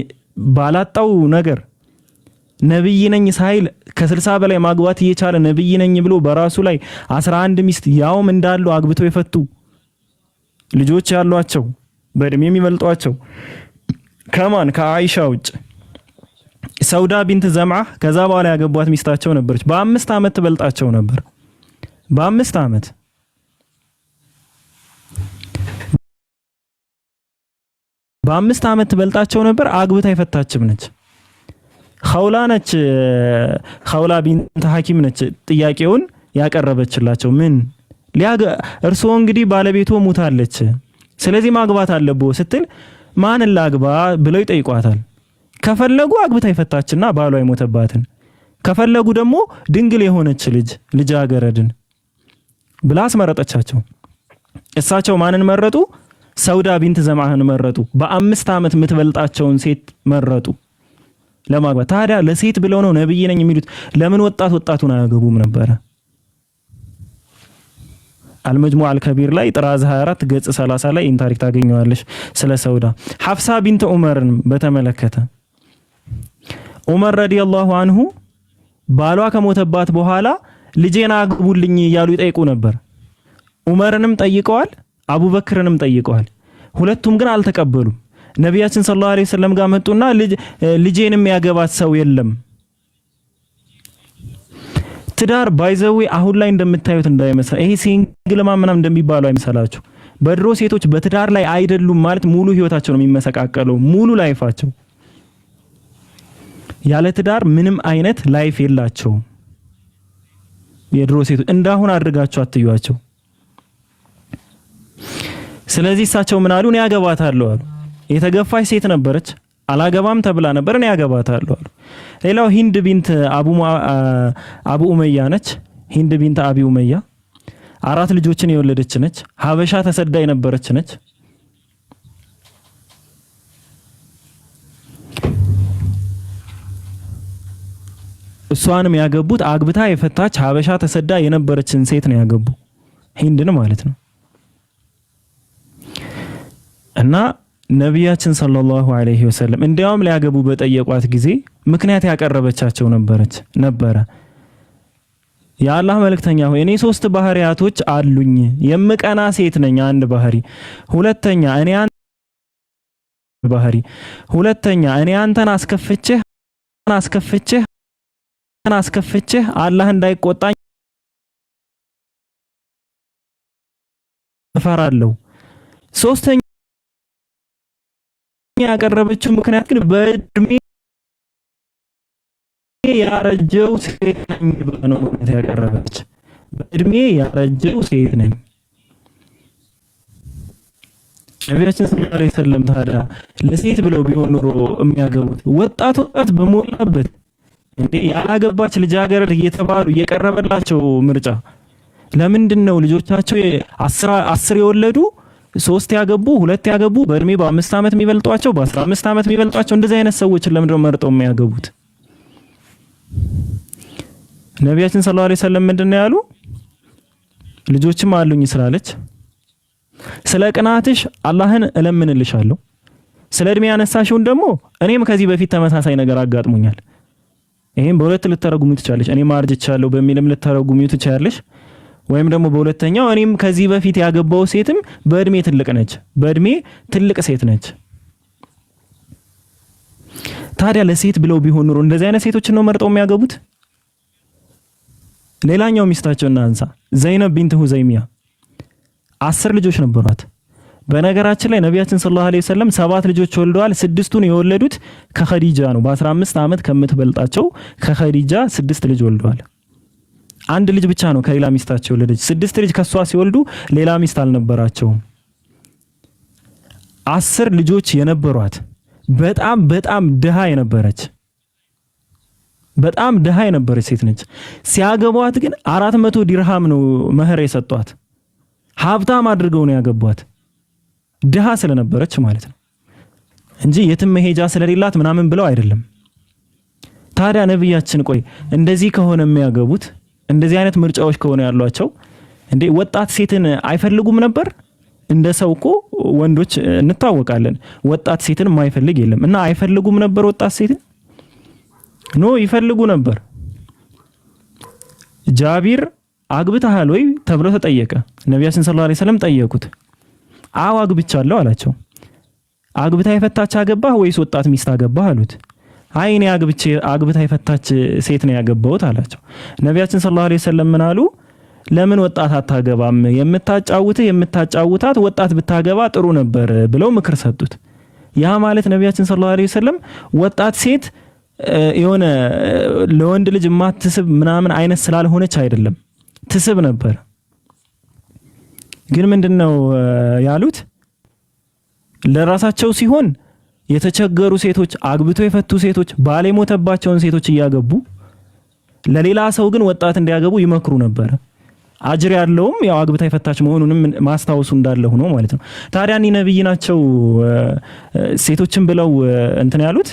ባላጣው ነገር ነብይ ነኝ ሳይል ከ60 በላይ ማግባት እየቻለ ነብይ ነኝ ብሎ በራሱ ላይ 11 ሚስት ያውም እንዳሉ አግብተው የፈቱ ልጆች ያሏቸው በእድሜ የሚበልጧቸው ከማን? ከአይሻ ውጭ ሰውዳ ቢንት ዘምዓ ከዛ በኋላ ያገቧት ሚስታቸው ነበረች። በ5 ዓመት ትበልጣቸው ነበር። በ5 ዓመት በ5 ዓመት ትበልጣቸው ነበር። አግብታ የፈታችም ነች። ኸውላ ነች፣ ኸውላ ቢንት ሐኪም ነች ጥያቄውን ያቀረበችላቸው። ምን እርስዎ እንግዲህ ባለቤቱ ሙታለች፣ ስለዚህ ማግባት አለብዎ ስትል ማንን ላግባ ብለው ይጠይቋታል። ከፈለጉ አግብታ ይፈታችና ባሏ የሞተባትን፣ ከፈለጉ ደግሞ ድንግል የሆነች ልጃገረድን ብላ አስመረጠቻቸው። እሳቸው ማንን መረጡ? ሰውዳ ቢንት ዘምዓን መረጡ። በ5 ዓመት የምትበልጣቸውን ሴት መረጡ ለማግባት። ታዲያ ለሴት ብለው ነው ነብይ ነኝ የሚሉት? ለምን ወጣቱን አያገቡም ነበረ? አልመጅሙዕ አልከቢር ላይ ጥራዝ 24 ገጽ 30 ላይ ይህን ታሪክ ታገኘዋለሽ ስለ ሰውዳ። ሐፍሳ ቢንት ዑመርን በተመለከተ ዑመር ረዲየላሁ አንሁ ባሏ ከሞተባት በኋላ ልጄን አግቡልኝ እያሉ ይጠይቁ ነበር። ዑመርንም ጠይቀዋል፣ አቡበክርንም ጠይቀዋል። ሁለቱም ግን አልተቀበሉም። ነቢያችን ሰለላሁ ዐለይሂ ወሰለም ጋር መጡና ልጄንም ያገባት ሰው የለም። ትዳር ባይዘዌ አሁን ላይ እንደምታዩት እንዳይመስል፣ ይሄ ሲንግል ምናምን እንደሚባለው አይመስላችሁ። በድሮ ሴቶች በትዳር ላይ አይደሉም ማለት ሙሉ ህይወታቸው ነው የሚመሰቃቀለው፣ ሙሉ ላይፋቸው። ያለ ትዳር ምንም አይነት ላይፍ የላቸውም የድሮ ሴቶች። እንዳሁን አድርጋቸው አትዩዋቸው። ስለዚህ እሳቸው ምን አሉ? እኔ ያገባታለሁ አሉ። የተገፋች ሴት ነበረች፣ አላገባም ተብላ ነበር፣ እኔ ያገባታለሁ አሉ። ሌላው ሂንድ ቢንት አቡ ኡመያ ነች። ሂንድ ቢንት አቢ ኡመያ 4 ልጆችን የወለደች ነች። ሀበሻ ተሰዳ የነበረች ነች። እሷንም ያገቡት አግብታ የፈታች ሀበሻ ተሰዳ የነበረችን ሴት ነው ያገቡ፣ ሂንድን ማለት ነው። እና ነቢያችን ሰለላሁ ዐለይሂ ወሰለም እንዲያውም ሊያገቡ በጠየቋት ጊዜ ምክንያት ያቀረበቻቸው ነበረ። የአላህ መልእክተኛ ሆይ እኔ 3 ባህሪያቶች አሉኝ። የምቀና ሴት ነኝ፣ አንድ ባህሪ። ሁለተኛ እኔ አንተን አስከፍቼህ አላህ እንዳይቆጣኝ እፈራለሁ። ሶስተኛ ያቀረበችው ምክንያት ግን በእድሜ ያረጀው ሴት ነኝ ብሎ ነው ምክንያት ያቀረበች። በእድሜ ያረጀው ሴት ነኝ። ነቢያችን ሰለላሁ ዐለይሂ ወሰለም ታዲያ ለሴት ብለው ቢሆን ኖሮ የሚያገቡት ወጣት በሞላበት እንዴ ያላገባች ልጃገረድ እየተባሉ እየቀረበላቸው ምርጫ ለምንድን ነው ልጆቻቸው 10 የወለዱ 3 ያገቡ 2 ያገቡ በእድሜ በ5 ዓመት የሚበልጧቸው በ15 ዓመት የሚበልጧቸው እንደዚህ አይነት ሰዎችን ለምንድን ነው መርጠው የሚያገቡት? ነቢያችን ሰለላሁ ዐለይሂ ወሰለም ምንድነው ያሉ? ልጆችም አሉኝ ስላለች ስለ ቅናትሽ አላህን እለምንልሻለሁ፣ ስለ እድሜ ያነሳሽውን ደግሞ እኔም ከዚህ በፊት ተመሳሳይ ነገር አጋጥሞኛል። ይሄን በሁለት ልተረጉሙ ትችላለሽ። እኔ ማርጅቻለሁ በሚልም ልተረጉሙ ትችላለሽ። ወይም ደግሞ በሁለተኛው እኔም ከዚህ በፊት ያገባው ሴትም በእድሜ ትልቅ ሴት ነች። ታዲያ ለሴት ብለው ቢሆን ኑሮ እንደዚህ አይነት ሴቶችን ነው መርጠው የሚያገቡት? ሌላኛው ሚስታቸውና አንሳ ዘይነብ ቢንት ሁዘይሚያ 10 ልጆች ነበሯት። በነገራችን ላይ ነቢያችን ሰለላሁ ዐለይሂ ወሰለም 7 ልጆች ወልደዋል። 6ቱን የወለዱት ከኸዲጃ ነው። በ15 ዓመት ከምትበልጣቸው ከኸዲጃ 6 ልጅ ወልደዋል። 1 ልጅ ብቻ ነው ከሌላ ሚስታቸው ወለደች። 6 ልጅ ከሷ ሲወልዱ ሌላ ሚስት አልነበራቸውም። 10 ልጆች የነበሯት በጣም ድሃ የነበረች ሴት ነች። ሲያገቧት ግን 400 ዲርሃም ነው መህር የሰጧት። ሀብታም አድርገው ነው ያገቧት፣ ድሃ ስለነበረች ማለት ነው እንጂ የትም መሄጃ ስለሌላት ምናምን ብለው አይደለም። ታዲያ ነብያችን ቆይ እንደዚህ ከሆነ የሚያገቡት እንደዚህ አይነት ምርጫዎች ከሆነ ያሏቸው እንዴ ወጣት ሴትን አይፈልጉም ነበር? እንደ ሰው እኮ ወንዶች እንታወቃለን፣ ወጣት ሴትን የማይፈልግ የለም። እና አይፈልጉም ነበር ወጣት ሴትን? ኖ ይፈልጉ ነበር። ጃቢር አግብተሃል ወይ ተብሎ ተጠየቀ። ነቢያችን ሰለላሁ ዐለይሂ ወሰለም ጠየቁት። አዎ አግብቻለሁ አላቸው። አግብታ የፈታች አገባህ ወይስ ወጣት ሚስት አገባህ አሉት። አይ እኔ አግብታ የፈታች ሴት ነው ያገባሁት አላቸው። ነቢያችን ሰለላሁ ዐለይሂ ወሰለም ምን አሉ? ለምን ወጣት አታገባም? የምታጫውታት ወጣት ብታገባ ጥሩ ነበር ብለው ምክር ሰጡት። ያ ማለት ነቢያችን ሰለላሁ ዐለይሂ ወሰለም ወጣት ሴት የሆነ ለወንድ ልጅ ማትስብ ምናምን አይነት ስላልሆነች አይደለም፣ ትስብ ነበር። ግን ምንድነው ያሉት? ለራሳቸው ሲሆን የተቸገሩ ሴቶች፣ አግብቶ የፈቱ ሴቶች፣ ባል የሞተባቸውን ሴቶች እያገቡ ለሌላ ሰው ግን ወጣት እንዲያገቡ ይመክሩ ነበር። አጅር ያለውም ያው አግብታ የፈታች መሆኑንም ማስታወሱ እንዳለ ሆኖ ማለት ነው። ታዲያ እኔ ነብይ ናቸው ሴቶችን ብለው እንትን ያሉት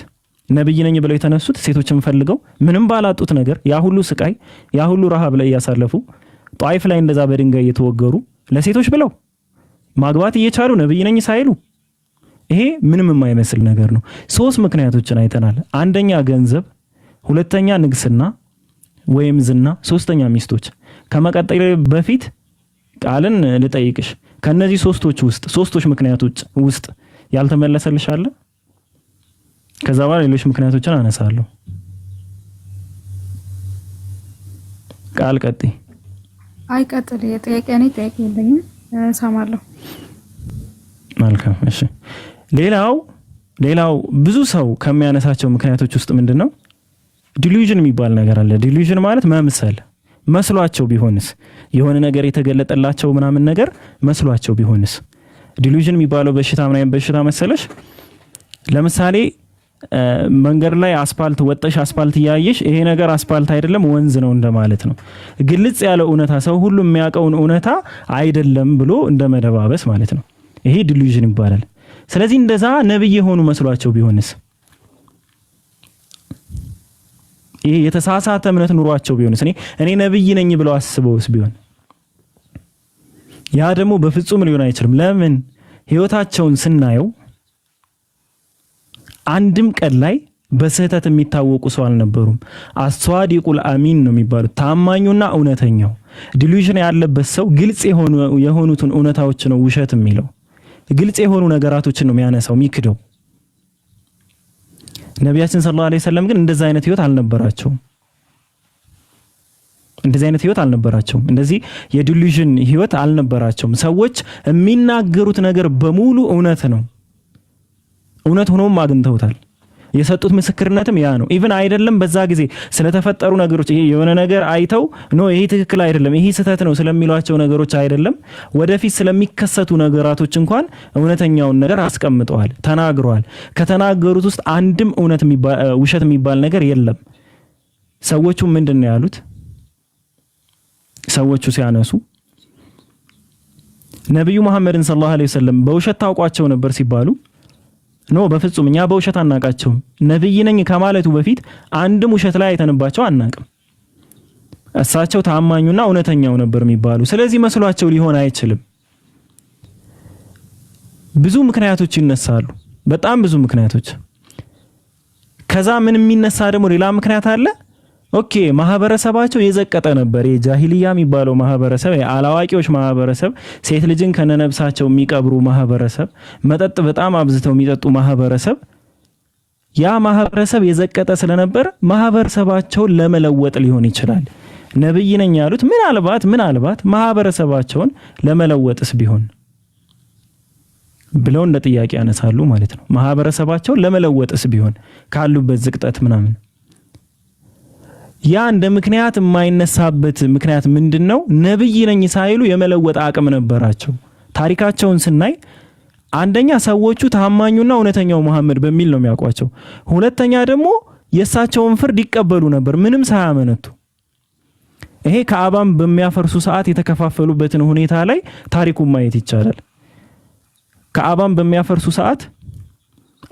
ነብይ ነኝ ብለው የተነሱት ሴቶችን ፈልገው ምንም ባላጡት ነገር ያ ሁሉ ስቃይ ያ ሁሉ ረሃብ ላይ ያሳለፉ ጧይፍ ላይ እንደዛ በድንጋይ እየተወገሩ ለሴቶች ብለው ማግባት እየቻሉ ነብይ ነኝ ሳይሉ ይሄ ምንም የማይመስል ነገር ነው። ሶስት ምክንያቶችን አይተናል። አንደኛ ገንዘብ፣ ሁለተኛ ንግስና ወይም ዝና፣ ሶስተኛ ሚስቶች። ከመቀጠል በፊት ቃልን ልጠይቅሽ፣ ከነዚህ ሶስቶች ምክንያቶች ውስጥ ያልተመለሰልሽ አለ? ከዛ በኋላ ሌሎች ምክንያቶችን አነሳለሁ። ቃል ቀጥይ። አይ ቀጥል። የጥያቄ የለኝም፣ ሰማለሁ። መልካም እሺ። ሌላው ብዙ ሰው ከሚያነሳቸው ምክንያቶች ውስጥ ምንድነው ዲሉዥን የሚባል ነገር አለ። ዲሉዥን ማለት መምሰል። መስሏቸው ቢሆንስ የሆነ ነገር የተገለጠላቸው ምናምን ነገር መስሏቸው ቢሆንስ? ዲሉዥን የሚባለው በሽታ ምናምን በሽታ መሰለሽ? ለምሳሌ መንገድ ላይ አስፋልት ወጣሽ፣ አስፋልት ያያየሽ ይሄ ነገር አስፋልት አይደለም ወንዝ ነው እንደማለት ነው። ግልጽ ያለ እውነታ ሰው ሁሉ የሚያውቀውን እውነታ አይደለም ብሎ እንደመደባበስ ማለት ነው። ይሄ ዲሉዥን ይባላል። ስለዚህ እንደዛ ነብይ የሆኑ መስሏቸው ቢሆንስ? ይሄ የተሳሳተ እምነት ኑሯቸው ቢሆንስ? እኔ ነብይ ነኝ ብለው አስበውስ ቢሆን? ያ ደግሞ በፍጹም ሊሆን አይችልም። ለምን? ህይወታቸውን ስናየው አንድም ቀን ላይ በስህተት የሚታወቁ ሰው አልነበሩም። አስዋዲቁል አሚን ነው የሚባሉት፣ ታማኙና እውነተኛው። ዲሉዥን ያለበት ሰው ግልጽ የሆኑትን እውነታዎች ነው ውሸት የሚለው። ግልጽ የሆኑ ነገራቶችን ነው የሚያነሳው የሚክደው። ነቢያችን ሰለላሁ ዐለይሂ ወሰለም ግን እንደዛ አይነት ህይወት አልነበራቸውም። እንደዚህ የዲሉዥን ህይወት አልነበራቸውም። ሰዎች የሚናገሩት ነገር በሙሉ እውነት ነው። እውነት ሆኖም አግኝተውታል። የሰጡት ምስክርነትም ያ ነው። ኢቭን አይደለም በዛ ጊዜ ስለተፈጠሩ ነገሮች ይሄ የሆነ ነገር አይተው ይሄ ትክክል አይደለም ይሄ ስህተት ነው ስለሚሏቸው ነገሮች አይደለም፣ ወደፊት ስለሚከሰቱ ነገራቶች እንኳን እውነተኛውን ነገር አስቀምጠዋል፣ ተናግረዋል። ከተናገሩት ውስጥ አንድም ውሸት የሚባል ነገር የለም። ሰዎቹ ምንድነው ያሉት? ሰዎቹ ሲያነሱ ነብዩ መሐመድን ሰለላሁ ዐለይሂ ወሰለም በውሸት ታውቋቸው ነበር ሲባሉ በፍጹም እኛ በውሸት አናቃቸውም። ነብይ ነኝ ከማለቱ በፊት አንድም ውሸት ላይ አይተንባቸው አናቅም። እሳቸው ታማኙና እውነተኛው ነበር የሚባሉ። ስለዚህ መስሏቸው ሊሆን አይችልም። ብዙ ምክንያቶች ይነሳሉ፣ በጣም ብዙ ምክንያቶች። ከዛ ምን የሚነሳ ደግሞ ሌላ ምክንያት አለ። ኦኬ ማህበረሰባቸው የዘቀጠ ነበር። የጃሂልያ የሚባለው ማህበረሰብ፣ የአላዋቂዎች ማህበረሰብ፣ ሴት ልጅን ከነነብሳቸው የሚቀብሩ ማህበረሰብ፣ መጠጥ በጣም አብዝተው የሚጠጡ ማህበረሰብ። ያ ማህበረሰብ የዘቀጠ ስለነበር ማህበረሰባቸውን ለመለወጥ ሊሆን ይችላል ነብይ ነኝ ያሉት። ምናልባት ማህበረሰባቸውን ለመለወጥስ ቢሆን ብለው እንደ ጥያቄ ያነሳሉ ማለት ነው። ማህበረሰባቸውን ለመለወጥስ ቢሆን ካሉበት ዝቅጠት ምናምን ያ እንደ ምክንያት የማይነሳበት ምክንያት ምንድነው? ነብይ ነኝ ሳይሉ የመለወጥ አቅም ነበራቸው። ታሪካቸውን ስናይ አንደኛ ሰዎቹ ታማኙና እውነተኛው መሐመድ በሚል ነው የሚያውቋቸው። ሁለተኛ ደግሞ የእሳቸውን ፍርድ ይቀበሉ ነበር ምንም ሳያመነቱ። ይሄ ከአባም በሚያፈርሱ ሰዓት የተከፋፈሉበትን ሁኔታ ላይ ታሪኩን ማየት ይቻላል። ከአባም በሚያፈርሱ ሰዓት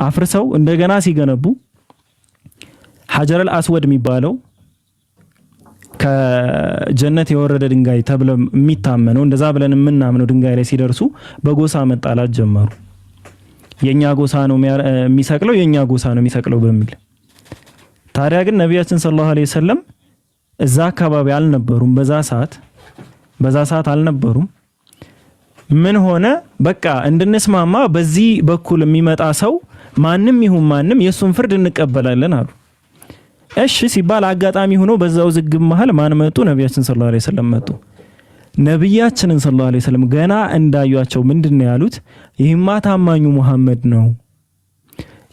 አፍርሰው እንደገና ሲገነቡ ሐጀረል አስወድ የሚባለው ከጀነት የወረደ ድንጋይ ተብሎ የሚታመነው እንደዛ ብለን የምናምነው ድንጋይ ላይ ሲደርሱ በጎሳ መጣላት ጀመሩ። የኛ ጎሳ ነው የሚሰቅለው፣ የኛ ጎሳ ነው የሚሰቅለው በሚል። ታዲያ ግን ነቢያችን ሰለላሁ ዐለይሂ ወሰለም እዛ አካባቢ አልነበሩም። በዛ ሰዓት አልነበሩም። ምን ሆነ? በቃ እንድንስማማ በዚህ በኩል የሚመጣ ሰው ማንም ይሁን ማንም የሱን ፍርድ እንቀበላለን አሉ። እሺ ሲባል አጋጣሚ ሆኖ በዛው ዝግብ መሃል ማን መጡ? ነቢያችን ሰለላሁ ዐለይሂ ወሰለም መጡ። ነቢያችንን ሰለላሁ ዐለይሂ ወሰለም ገና እንዳዩአቸው ምንድነው ያሉት? ይህማ ታማኙ መሐመድ ነው።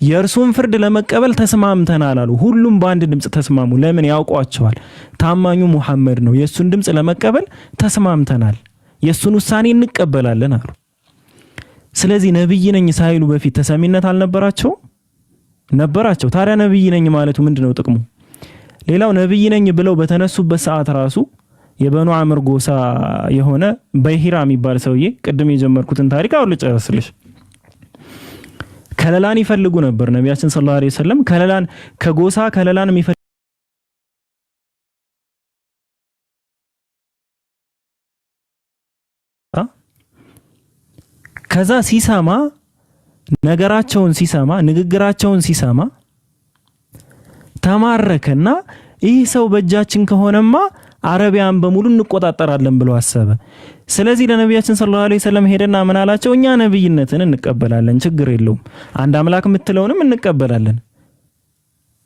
የእርሱን ፍርድ ለመቀበል ተስማምተናል አሉ። ሁሉም በአንድ ድምጽ ተስማሙ። ለምን? ያውቋቸዋል። ታማኙ ሙሐመድ ነው። የሱን ድምጽ ለመቀበል ተስማምተናል፣ የሱን ውሳኔ እንቀበላለን አሉ። ስለዚህ ነብይ ነኝ ሳይሉ በፊት ተሰሚነት አልነበራቸው? ነበራቸው። ታዲያ ነብይ ነኝ ማለቱ ምንድነው ጥቅሙ? ሌላው ነብይ ነኝ ብለው በተነሱበት ሰዓት ራሱ የበኑ አምር ጎሳ የሆነ በሂራ የሚባል ሰውዬ ቅድም የጀመርኩትን ታሪክ አሁን ልጨርስልሽ። ከለላን ይፈልጉ ነበር ነቢያችን ሰለላሁ ዐለይሂ ወሰለም። ከለላን ከጎሳ ከለላን የሚፈልጉ ከዛ ሲሰማ ነገራቸውን ሲሰማ ንግግራቸውን ሲሰማ ተማረከና ይህ ሰው በእጃችን ከሆነማ አረቢያን በሙሉ እንቆጣጠራለን ብሎ አሰበ። ስለዚህ ለነቢያችን ሰለላሁ ዐለይሂ ወሰለም ሄደና ምን አላቸው? እኛ ነብይነትን እንቀበላለን፣ ችግር የለውም። አንድ አምላክ የምትለውንም እንቀበላለን፣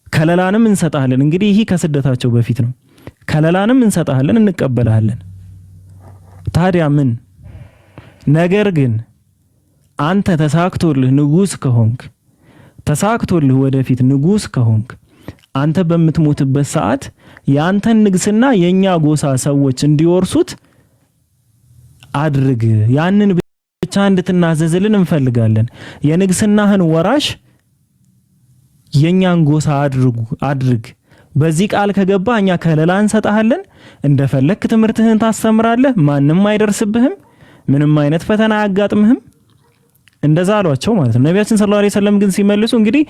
ከለላንም እንሰጣለን። እንግዲህ ይህ ከስደታቸው በፊት ነው። ከለላንም እንሰጣለን፣ እንቀበላለን። ታዲያ ምን ነገር ግን አንተ ተሳክቶልህ ንጉስ ከሆንክ ተሳክቶልህ ወደፊት ንጉስ ከሆንክ አንተ በምትሞትበት ሰዓት ያንተን ንግስና የኛ ጎሳ ሰዎች እንዲወርሱት አድርግ። ያንን ብቻ እንድትናዘዝልን እንፈልጋለን። የንግስናህን ወራሽ የኛን ጎሳ አድርግ። በዚህ ቃል ከገባ እኛ ከለላ እንሰጣለን፣ እንደፈለክ ትምህርትህን ታስተምራለህ፣ ማንም አይደርስብህም፣ ምንም አይነት ፈተና አያጋጥምህም። እንደዛ አሏቸው ማለት ነው። ነቢያችን ሰለላሁ ዐለይሂ ወሰለም ግን ሲመልሱ እንግዲህ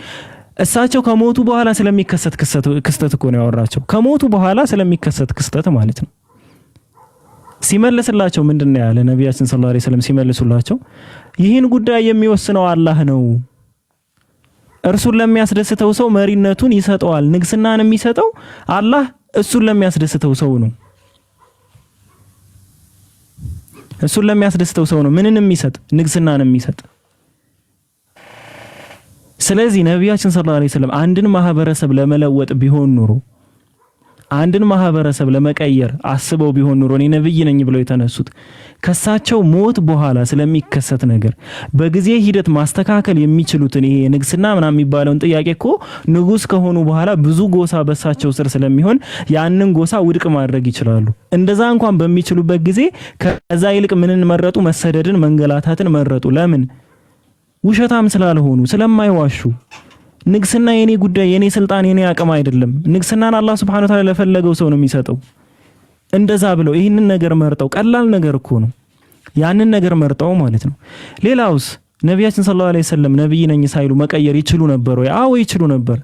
እሳቸው ከሞቱ በኋላ ስለሚከሰት ክስተት እኮ ነው ያወራቸው። ከሞቱ በኋላ ስለሚከሰት ክስተት ማለት ነው። ሲመልስላቸው ምንድነው ያለ ነቢያችን ሰለላሁ ዐለይሂ ወሰለም ሲመልሱላቸው ይህን ጉዳይ የሚወስነው አላህ ነው። እርሱን ለሚያስደስተው ሰው መሪነቱን ይሰጠዋል። ንግስናን የሚሰጠው አላህ እሱን ለሚያስደስተው ሰው ነው። እሱን ለሚያስደስተው ሰው ነው ምንንም የሚሰጥ ንግስናን የሚሰጥ። ስለዚህ ነቢያችን ሰለላሁ ዐለይሂ ወሰለም አንድን ማህበረሰብ ለመለወጥ ቢሆን ኑሮ አንድን ማህበረሰብ ለመቀየር አስበው ቢሆን ኑሮ እኔ ነብይ ነኝ ብለው የተነሱት ከሳቸው ሞት በኋላ ስለሚከሰት ነገር በጊዜ ሂደት ማስተካከል የሚችሉትን ይሄ ንግስና ምናምን የሚባለውን ጥያቄ እኮ ንጉስ ከሆኑ በኋላ ብዙ ጎሳ በሳቸው ስር ስለሚሆን ያንን ጎሳ ውድቅ ማድረግ ይችላሉ። እንደዛ እንኳን በሚችሉበት ጊዜ ከዛ ይልቅ ምንን መረጡ? መሰደድን፣ መንገላታትን መረጡ። ለምን? ውሸታም ስላልሆኑ፣ ስለማይዋሹ። ንግስና የኔ ጉዳይ፣ የኔ ስልጣን፣ የኔ አቅም አይደለም። ንግስናን አላህ Subhanahu Wa Ta'ala ለፈለገው ሰው ነው የሚሰጠው። እንደዛ ብለው ይህንን ነገር መርጠው፣ ቀላል ነገር እኮ ነው። ያንን ነገር መርጠው ማለት ነው። ሌላውስ ነቢያችን ሰለላሁ ዐለይሂ ወሰለም ነብይ ነኝ ሳይሉ መቀየር ይችሉ ነበር ወይ? አዎ ይችሉ ነበር።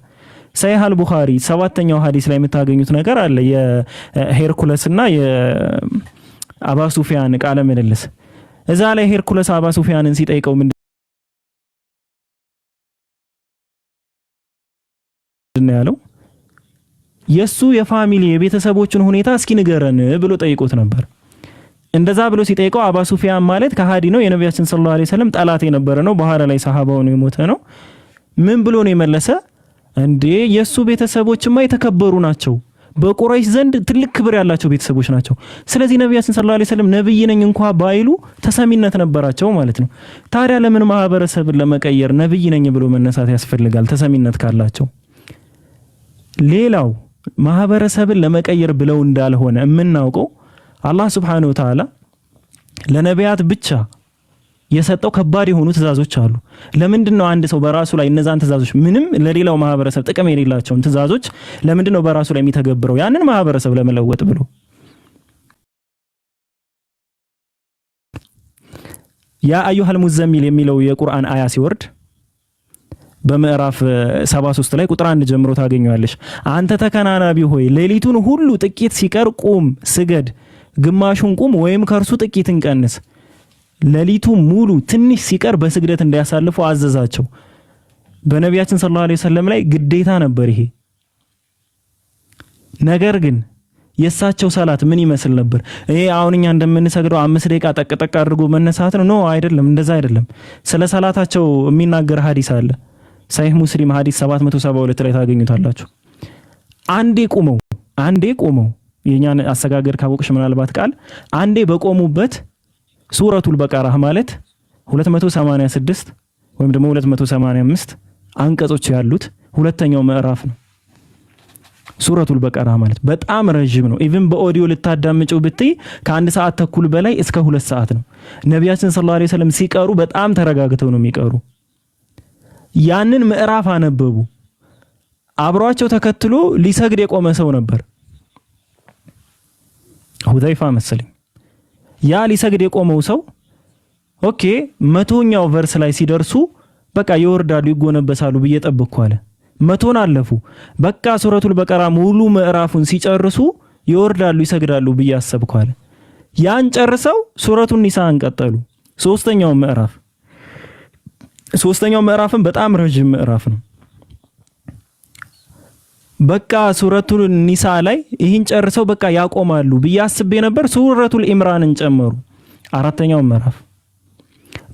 ሰሂህ አል-ቡኻሪ 7ኛው ሐዲስ ላይ የምታገኙት ነገር አለ። የሄርኩለስና የአባ ሱፊያን ቃለ ምልልስ። እዛ ላይ ሄርኩለስ አባ ሱፊያንን ሲጠይቀው ምንድነው ያለው? የሱ የፋሚሊ የቤተሰቦችን ሁኔታ እስኪ ንገረን ብሎ ጠይቆት ነበር። እንደዛ ብሎ ሲጠይቀው አባ ሱፊያን ማለት ከሃዲ ነው፣ የነቢያችን ሰለላሁ ዐለይሂ ወሰለም ጠላት የነበረ ነው፣ በኋላ ላይ ሰሃባው ነው የሞተ ነው። ምን ብሎ ነው የመለሰ? እንዴ የሱ ቤተሰቦችማ የተከበሩ ናቸው፣ በቁረይሽ ዘንድ ትልቅ ክብር ያላቸው ቤተሰቦች ናቸው። ስለዚህ ነቢያችን ሰለላሁ ዐለይሂ ወሰለም ነብይ ነኝ እንኳን ባይሉ ተሰሚነት ነበራቸው ማለት ነው። ታዲያ ለምን ማህበረሰብን ለመቀየር ነብይ ነኝ ብሎ መነሳት ያስፈልጋል? ተሰሚነት ካላቸው። ሌላው ማህበረሰብን ለመቀየር ብለው እንዳልሆነ የምናውቀው አላህ Subhanahu Wa Ta'ala ለነቢያት ብቻ የሰጠው ከባድ የሆኑ ትእዛዞች አሉ። ለምንድነው አንድ ሰው በራሱ ላይ እነዛን ትእዛዞች ምንም ለሌላው ማህበረሰብ ጥቅም የሌላቸውን ትእዛዞች ለምንድነው በራሱ ላይ የሚተገብረው? ያንን ማህበረሰብ ለመለወጥ ብሎ። ያ አዩሃል ሙዘሚል የሚለው የቁርአን አያ ሲወርድ በምዕራፍ 73 ላይ ቁጥር 1 ጀምሮ ታገኘዋለሽ። አንተ ተከናናቢ ሆይ ሌሊቱን ሁሉ ጥቂት ሲቀር ቁም ስገድ፣ ግማሹን ቁም ወይም ከርሱ ጥቂትን ቀንስ። ሌሊቱ ሙሉ ትንሽ ሲቀር በስግደት እንዲያሳልፉ አዘዛቸው። በነቢያችን ሰለላሁ ዐለይሂ ወሰለም ላይ ግዴታ ነበር ይሄ። ነገር ግን የሳቸው ሰላት ምን ይመስል ነበር? ይሄ አሁንኛ እንደምንሰግደው 5 ደቂቃ ጠቅጠቅ አድርጎ መነሳት ነው? አይደለም፣ እንደዛ አይደለም። ስለ ሰላታቸው የሚናገር ሐዲስ አለ። ሰሂህ ሙስሊም ሐዲስ 772 ላይ ታገኙታላችሁ። አንዴ ቆመው የኛን አሰጋገድ ካወቅሽ ምናልባት ቃል አንዴ በቆሙበት ሱረቱል በቀራ ማለት 286 ወይም ደግሞ 285 አንቀጾች ያሉት ሁለተኛው ምዕራፍ ነው። ሱረቱል በቀራ ማለት በጣም ረጅም ነው። ኢቭን በኦዲዮ ልታዳምጪው ብትይ ከአንድ ሰዓት ተኩል በላይ እስከ 2 ሰዓት ነው። ነቢያችን ሰለላሁ ዐለይሂ ወሰለም ሲቀሩ በጣም ተረጋግተው ነው የሚቀሩ። ያንን ምዕራፍ አነበቡ። አብሯቸው ተከትሎ ሊሰግድ የቆመ ሰው ነበር፣ ሁዘይፋ መሰለኝ። ያ ሊሰግድ የቆመው ሰው ኦኬ 100ኛው ቨርስ ላይ ሲደርሱ በቃ ይወርዳሉ ይጎነበሳሉ ብዬ ጠብቅኩ አለ። 100ን አለፉ። በቃ ሱረቱል በቀራ ሙሉ ምዕራፉን ሲጨርሱ ይወርዳሉ ይሰግዳሉ ብዬ አሰብኩ አለ። ያን ጨርሰው ሱረቱን ኒሳን ቀጠሉ። ሶስተኛው ምዕራፍን በጣም ረጅም ምዕራፍ ነው። በቃ ሱረቱል ኒሳ ላይ ይህን ጨርሰው በቃ ያቆማሉ ብዬ አስቤ ነበር። ሱረቱል ኢምራንን ጨመሩ፣ 4ኛው ምዕራፍ።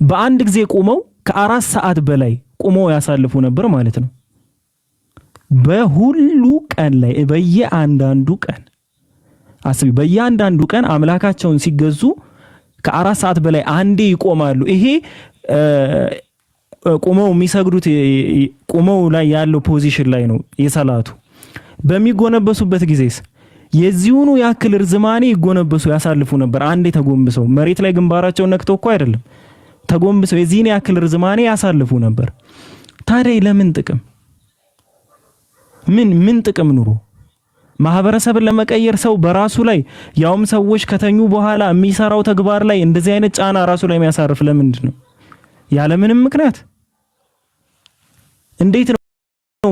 በአንድ ጊዜ ቆመው ከ4 ሰዓት በላይ ቆመው ያሳልፉ ነበር ማለት ነው። በሁሉ ቀን ላይ በየአንዳንዱ ቀን አስቢ፣ በየአንዳንዱ ቀን አምላካቸውን ሲገዙ ከ4 ሰዓት በላይ አንዴ ይቆማሉ። ይሄ ቆመው የሚሰግዱት ቆመው ላይ ያለው ፖዚሽን ላይ ነው የሰላቱ። በሚጎነበሱበት ጊዜስ የዚሁኑ ያክል ርዝማኔ ይጎነበሱ ያሳልፉ ነበር። አንዴ ተጎንብሰው መሬት ላይ ግንባራቸውን ነክተው እኮ አይደለም፣ ተጎንብሰው የዚህን ያክል ርዝማኔ ያሳልፉ ነበር። ታዲያ ለምን ጥቅም? ምን ጥቅም ኑሮ? ማህበረሰብን ለመቀየር ሰው በራሱ ላይ ያውም ሰዎች ከተኙ በኋላ የሚሰራው ተግባር ላይ እንደዚህ አይነት ጫና ራሱ ላይ የሚያሳርፍ ለምንድን ነው? ያለ ምንም ምክንያት እንዴት ነው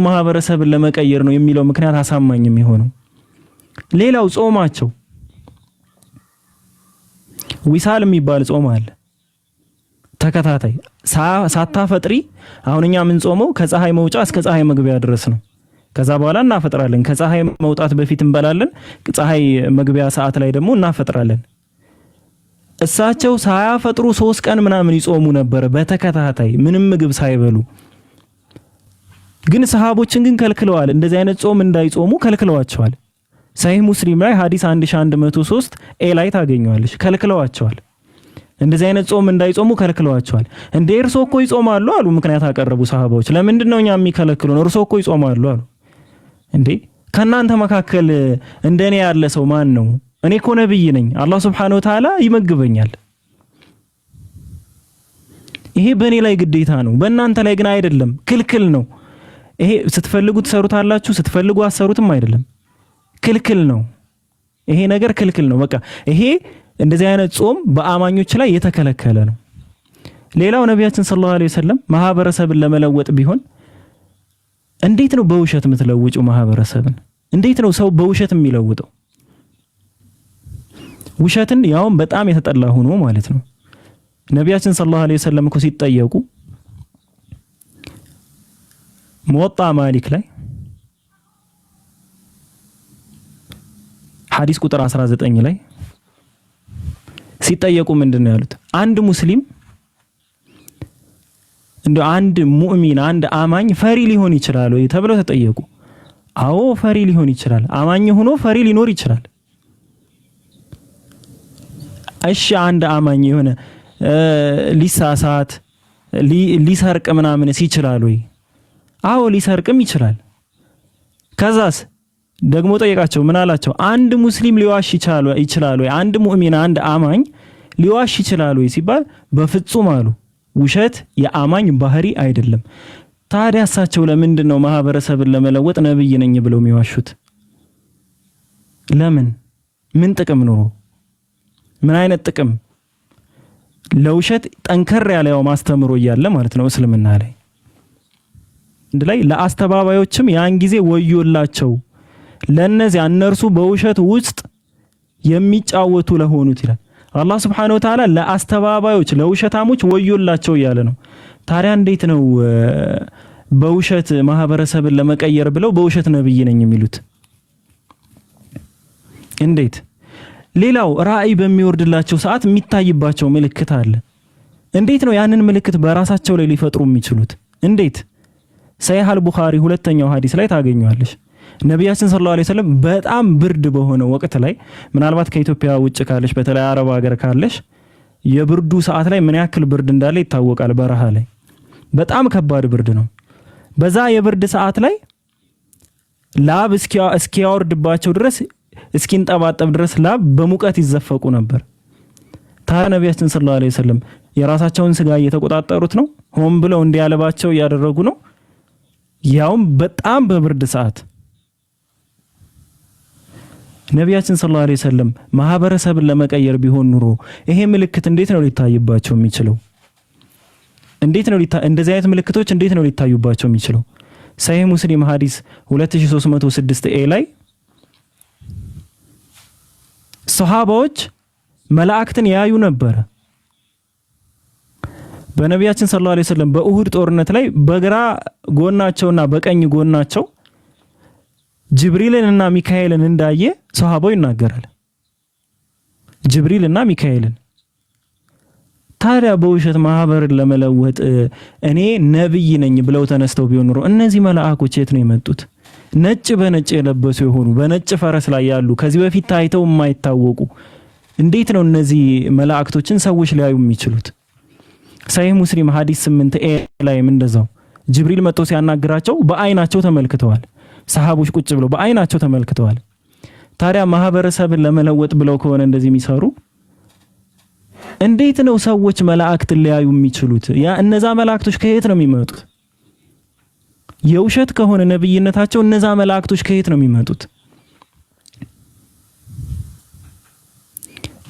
ማህበረሰብን ለመቀየር ነው የሚለው ምክንያት አሳማኝ የሚሆነው? ሌላው ጾማቸው ዊሳል የሚባል ጾም አለ ተከታታይ ሳታፈጥሪ። አሁን እኛ ምን ጾመው ከፀሐይ መውጫ እስከ ፀሐይ መግቢያ ድረስ ነው። ከዛ በኋላ እናፈጥራለን። ከፀሐይ መውጣት በፊት እንበላለን፣ ፀሐይ መግቢያ ሰዓት ላይ ደግሞ እናፈጥራለን። እሳቸው ሳያፈጥሩ 3 ቀን ምናምን ይጾሙ ነበር በተከታታይ ምንም ምግብ ሳይበሉ። ግን ሰሃቦችን ግን ከልክለዋል። እንደዚህ አይነት ጾም እንዳይጾሙ ከልክለዋቸዋል። ሰሂህ ሙስሊም ላይ ሐዲስ 1103 ኤ ላይ ታገኘዋለሽ። ከልክለዋቸዋል። እንደዚህ አይነት ጾም እንዳይጾሙ ከልክለዋቸዋል። እንደ እርሶ እኮ ይጾማሉ አሉ። ምክንያት አቀረቡ ሰሃባዎች። ለምንድነው እኛ የሚከለክሉን? እርሶ እኮ ይጾማሉ አሉ። እንዴ ከናንተ መካከል እንደኔ ያለ ሰው ማን ነው? እኔ እኮ ነብይ ነኝ፣ አላህ Subhanahu Wa Ta'ala ይመግበኛል። ይሄ በእኔ ላይ ግዴታ ነው፣ በእናንተ ላይ ግን አይደለም፣ ክልክል ነው። ይሄ ስትፈልጉ ትሰሩታላችሁ፣ ስትፈልጉ አሰሩትም አይደለም፣ ክልክል ነው። ይሄ ነገር ክልክል ነው። በቃ ይሄ እንደዚህ አይነት ጾም በአማኞች ላይ የተከለከለ ነው። ሌላው ነቢያችን ሰለላሁ ዐለይሂ ወሰለም ማህበረሰብን ለመለወጥ ቢሆን እንዴት ነው በውሸት የምትለውጪው ማህበረሰብን? እንዴት ነው ሰው በውሸት የሚለውጠው? ውሸትን ያውም በጣም የተጠላ ሆኖ ማለት ነው። ነቢያችን ሰለላሁ ዐለይሂ ወሰለም እኮ ሲጠየቁ ሙወጣ ማሊክ ላይ ሐዲስ ቁጥር 19 ላይ ሲጠየቁ ምንድነው ያሉት? አንድ ሙስሊም እንደ አንድ ሙእሚን አንድ አማኝ ፈሪ ሊሆን ይችላል ወይ ተብለው ተጠየቁ። አዎ ፈሪ ሊሆን ይችላል። አማኝ ሆኖ ፈሪ ሊኖር ይችላል። እሺ አንድ አማኝ የሆነ ሊሳሳት ሊሰርቅ ምናምን ይችላል ወይ? አዎ ሊሰርቅም ይችላል። ከዛስ ደግሞ ጠየቃቸው። ምን አላቸው? አንድ ሙስሊም ሊዋሽ ይችላል ወይ? አንድ ሙእሚን አንድ አማኝ ሊዋሽ ይችላል ወይ ሲባል በፍጹም አሉ። ውሸት የአማኝ ባህሪ አይደለም። ታዲያ እሳቸው ለምንድን ነው ማህበረሰብን ለመለወጥ ነብይ ነኝ ብለው የሚዋሹት? ለምን? ምን ጥቅም ኑሮ? ምን አይነት ጥቅም? ለውሸት ጠንከር ያለ ያው ማስተምሮ እያለ ማለት ነው እስልምና ላይ ላይ ለአስተባባዮችም ያን ጊዜ ወዮላቸው ለነዚያ እነርሱ በውሸት ውስጥ የሚጫወቱ ለሆኑት ይላል አላህ Subhanahu Wa Ta'ala። ለአስተባባዮች ለውሸታሞች ወዮላቸው እያለ ነው። ታዲያ እንዴት ነው በውሸት ማህበረሰብን ለመቀየር ብለው በውሸት ነብይ ነኝ የሚሉት? እንዴት? ሌላው ራእይ በሚወርድላቸው ሰዓት የሚታይባቸው ምልክት አለ። እንዴት ነው ያንን ምልክት በራሳቸው ላይ ሊፈጥሩ የሚችሉት? እንዴት? ሰሂህ አልቡኻሪ 2ኛው ሐዲስ ላይ ታገኙዋለሽ። ነቢያችን ሰለላሁ ዐለይሂ ወሰለም በጣም ብርድ በሆነ ወቅት ላይ ምናልባት ከኢትዮጵያ ውጭ ካለሽ በተለይ አረብ ሀገር ካለሽ የብርዱ ሰዓት ላይ ምን ያክል ብርድ እንዳለ ይታወቃል። በረሃ ላይ በጣም ከባድ ብርድ ነው። በዛ የብርድ ሰዓት ላይ ላብ እስኪያወርድባቸው ድረስ እስኪንጠባጠብ ድረስ ላብ በሙቀት ይዘፈቁ ነበር። ታዲያ ነቢያችን ሰለላሁ ዐለይሂ ወሰለም የራሳቸውን ስጋ እየተቆጣጠሩት ነው፣ ሆን ብለው እንዲያለባቸው እያደረጉ ነው፣ ያውም በጣም በብርድ ሰዓት። ነቢያችን ሰለላሁ ዐለይሂ ወሰለም ማህበረሰብን ለመቀየር ቢሆን ኑሮ ይሄ ምልክት እንዴት ነው ሊታይባቸው የሚችለው? እንዴት ነው እንደዚህ አይነት ምልክቶች እንዴት ነው ሊታዩባቸው የሚችለው? ሰሂህ ሙስሊም ሐዲስ 2306 ኤ ላይ ሱሐባዎች መላእክትን ያዩ ነበር። በነቢያችን ሰለላሁ ዐለይሂ ወሰለም በኡሁድ ጦርነት ላይ በግራ ጎናቸውና በቀኝ ጎናቸው ጅብሪልንና ሚካኤልን እንዳየ ሱሐባው ይናገራል። ጅብሪልና ሚካኤልን። ታዲያ በውሸት ማህበርን ለመለወጥ እኔ ነብይ ነኝ ብለው ተነስተው ቢሆን ኖሮ እነዚህ መላእክቶች የት ነው የመጡት? ነጭ በነጭ የለበሱ የሆኑ በነጭ ፈረስ ላይ ያሉ ከዚህ በፊት ታይተው የማይታወቁ እንዴት ነው እነዚህ መላእክቶችን ሰዎች ሊያዩ የሚችሉት? ሰሂህ ሙስሊም ሐዲስ 8 ኤ ላይም እንደዛው ጅብሪል መጥቶ ሲያናግራቸው በአይናቸው ተመልክተዋል። ሰሃቦች ቁጭ ብለው በአይናቸው ተመልክተዋል። ታዲያ ማህበረሰብን ለመለወጥ ብለው ከሆነ እንደዚህ የሚሰሩ እንዴት ነው ሰዎች መላእክት ሊያዩ የሚችሉት? ያ እነዛ መላእክቶች ከየት ነው የሚመጡት? የውሸት ከሆነ ነብይነታቸው እነዛ መላእክቶች ከየት ነው የሚመጡት?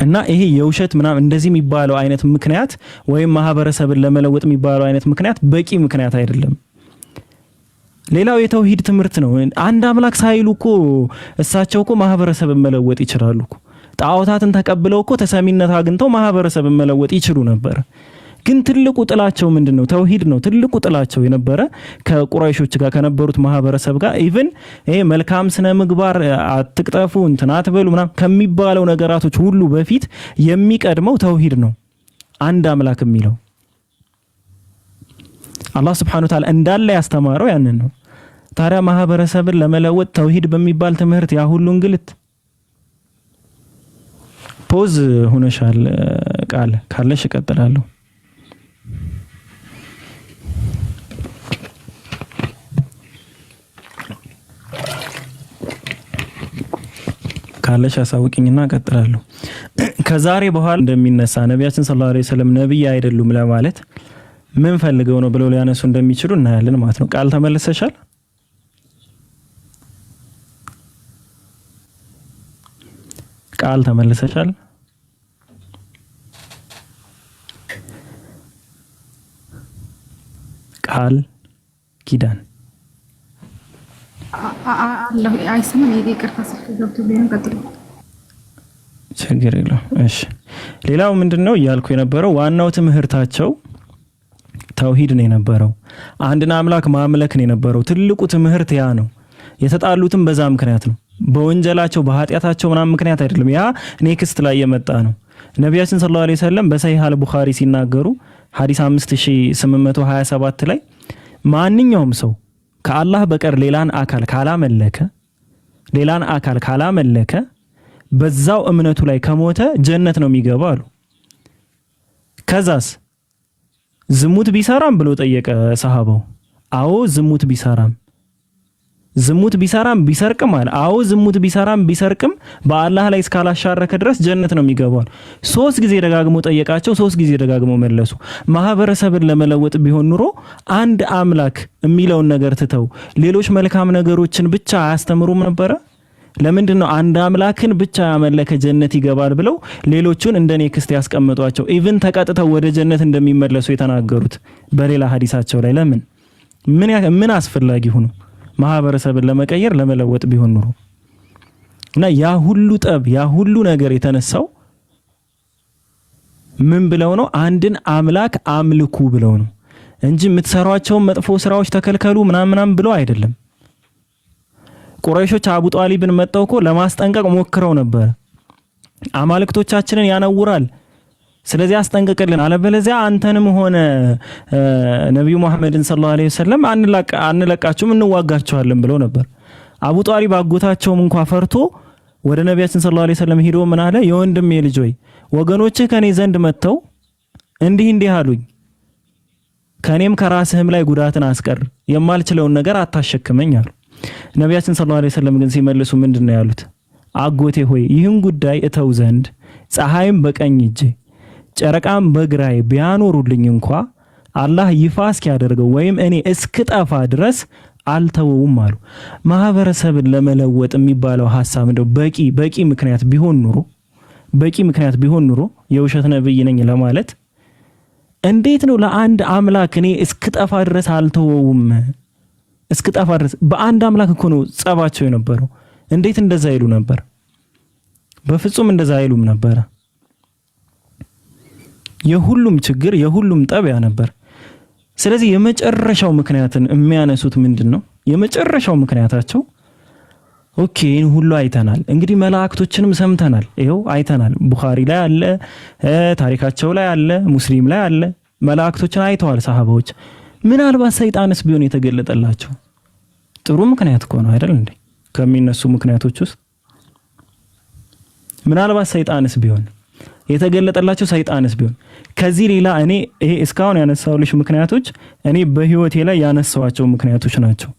እና ይሄ የውሸት ምናምን እንደዚህ የሚባለው አይነት ምክንያት ወይም ማህበረሰብን ለመለወጥ የሚባለው አይነት ምክንያት በቂ ምክንያት አይደለም። ሌላው የተውሂድ ትምህርት ነው። አንድ አምላክ ሳይሉ እኮ እሳቸው እኮ ማህበረሰብን መለወጥ ይችላሉ እኮ። ጣዖታትን ተቀብለው እኮ ተሰሚነት አግኝተው ማህበረሰብን መለወጥ ይችሉ ነበር። ግን ትልቁ ጥላቸው ምንድነው? ተውሂድ ነው። ትልቁ ጥላቸው የነበረ ከቁረይሾች ጋር ከነበሩት ማህበረሰብ ጋር ኢቭን ይሄ መልካም ስነ ምግባር አትቅጠፉ እንትና አትበሉ ምናምን ከሚባለው ነገራቶች ሁሉ በፊት የሚቀድመው ተውሂድ ነው። አንድ አምላክ የሚለው አላህ Subhanahu Wa Ta'ala እንዳለ ያስተማረው ያንን ነው። ታዲያ ማህበረሰብን ለመለወጥ ተውሂድ በሚባል ትምህርት ያ ሁሉ እንግልት ፖዝ ሆነሻል። ቃል ካለሽ እቀጥላለሁ። ካለሽ አሳውቂኝና እቀጥላለሁ። ከዛሬ በኋላ እንደሚነሳ ነቢያችን ሰለላሁ ዐለይሂ ወሰለም ነብይ አይደሉም ለማለት ምን ፈልገው ነው ብለው ሊያነሱ እንደሚችሉ እናያለን ማለት ነው። ቃል ተመልሰሻል? ቃል ተመልሰሻል? ቃል ኪዳን አላህ አይሰማም። ይቅርታ ስልክ ገብቶልኝ ቀጥሎ ችግር የለውም። እሺ ሌላው ምንድነው እያልኩ የነበረው ዋናው ትምህርታቸው ተውሂድ ነው የነበረው። አንድን አምላክ ማምለክ ነው የነበረው። ትልቁ ትምህርት ያ ነው። የተጣሉትም በዛ ምክንያት ነው። በወንጀላቸው በኃጢያታቸው ምናምን ምክንያት አይደለም። ያ ኔክስት ላይ የመጣ ነው። ነቢያችን ሰለላሁ ዐለይሂ ወሰለም በሰሂህ አልቡኻሪ ሲናገሩ ሐዲስ 5827 ላይ ማንኛውም ሰው ከአላህ በቀር ሌላን አካል ካላመለከ በዛው እምነቱ ላይ ከሞተ ጀነት ነው የሚገባው አሉ። ከዛስ ዝሙት ቢሰራም ብሎ ጠየቀ ሰሃባው። አዎ ዝሙት ቢሰራም ቢሰርቅም አለ። አዎ ዝሙት ቢሰርቅም በአላህ ላይ እስካላሻረከ ድረስ ጀነት ነው የሚገባው። 3 ጊዜ ደጋግሞ ጠየቃቸው። 3 ጊዜ ደጋግሞ መለሱ። ማህበረሰብን ለመለወጥ ቢሆን ኑሮ አንድ አምላክ የሚለውን ነገር ትተው ሌሎች መልካም ነገሮችን ብቻ አያስተምሩም ነበረ? ለምንድነው አንድ አምላክን ብቻ ያመለከ ጀነት ይገባል ብለው ሌሎቹን እንደ ኔክስት ያስቀምጧቸው? ኢቭን ተቀጥተው ወደ ጀነት እንደሚመለሱ የተናገሩት በሌላ ሐዲሳቸው ላይ ለምን ምን አስፈላጊ ሆኖ ማህበረሰብን ለመቀየር ለመለወጥ ቢሆን ኑሮ? እና ያ ሁሉ ጠብ ያ ሁሉ ነገር የተነሳው ምን ብለው ነው? አንድን አምላክ አምልኩ ብለው ነው እንጂ የምትሰሯቸው መጥፎ ስራዎች ተከልከሉ ምናምን ብለው አይደለም። ቁረይሾች አቡ ጧሊብን መጣው እኮ ለማስጠንቀቅ ሞክረው ነበር። አማልክቶቻችንን ያነውራል፣ ስለዚህ አስጠንቀቅልን፣ አለበለዚያ አንተንም ሆነ ነብዩ መሐመድን ሰለላሁ ዐለይሂ ወሰለም አንለቃችሁም እንዋጋቸዋለን ብለው ነበር። አቡ ጧሊብ አጎታቸውም እንኳን ፈርቶ ወደ ነቢያችን ሰለላሁ ዐለይሂ ወሰለም ሄዶ ምን አለ? የወንድሜ ልጅ ሆይ ወገኖችህ ከኔ ዘንድ መጥተው እንዲህ አሉኝ፣ ከኔም ከራስህም ላይ ጉዳትን አስቀር፣ የማልችለውን ነገር አታሸክመኝ አሉ። ነቢያችን ሰለላሁ ዐለይሂ ወሰለም ግን ሲመልሱ ምንድነው ያሉት? አጎቴ ሆይ ይህን ጉዳይ እተው ዘንድ ፀሐይም በቀኝ እጄ ጨረቃም በግራዬ ቢያኖሩልኝ እንኳ አላህ ይፋ እስኪያደርገው ወይም እኔ እስክጠፋ ድረስ አልተወውም አሉ። ማህበረሰብን ለመለወጥ የሚባለው ሐሳብ እንደው በቂ ምክንያት ቢሆን ኑሮ የውሸት ነብይ ነኝ ለማለት እንዴት ነው ለአንድ አምላክ እኔ እስክጠፋ ድረስ አልተወውም? እስክጠፋ ድረስ በአንድ አምላክ እኮ ነው ጸባቸው የነበረው። እንዴት እንደዛ ይሉ ነበር? በፍጹም እንደዛ አይሉም ነበር። የሁሉም ችግር የሁሉም ጠቢያ ነበር። ስለዚህ የመጨረሻው ምክንያትን የሚያነሱት ምንድነው? የመጨረሻው ምክንያታቸው ኦኬ ሁሉ አይተናል፣ እንግዲህ መላእክቶችንም ሰምተናል፣ ይሄው አይተናል። ቡኻሪ ላይ አለ፣ ታሪካቸው ላይ አለ፣ ሙስሊም ላይ አለ። መላእክቶችን አይተዋል ሰሃባዎች። ምናልባት ሰይጣንስ ቢሆን የተገለጠላቸው? ጥሩ ምክንያት እኮ ነው አይደል እንዴ? ከሚነሱ ምክንያቶች ውስጥ ምናልባት ሰይጣንስ ቢሆን የተገለጠላቸው፣ ሰይጣንስ ቢሆን ከዚህ ሌላ እኔ ይሄ እስካሁን ያነሳውልሽ ምክንያቶች እኔ በህይወቴ ላይ ያነሳዋቸው ምክንያቶች ናቸው።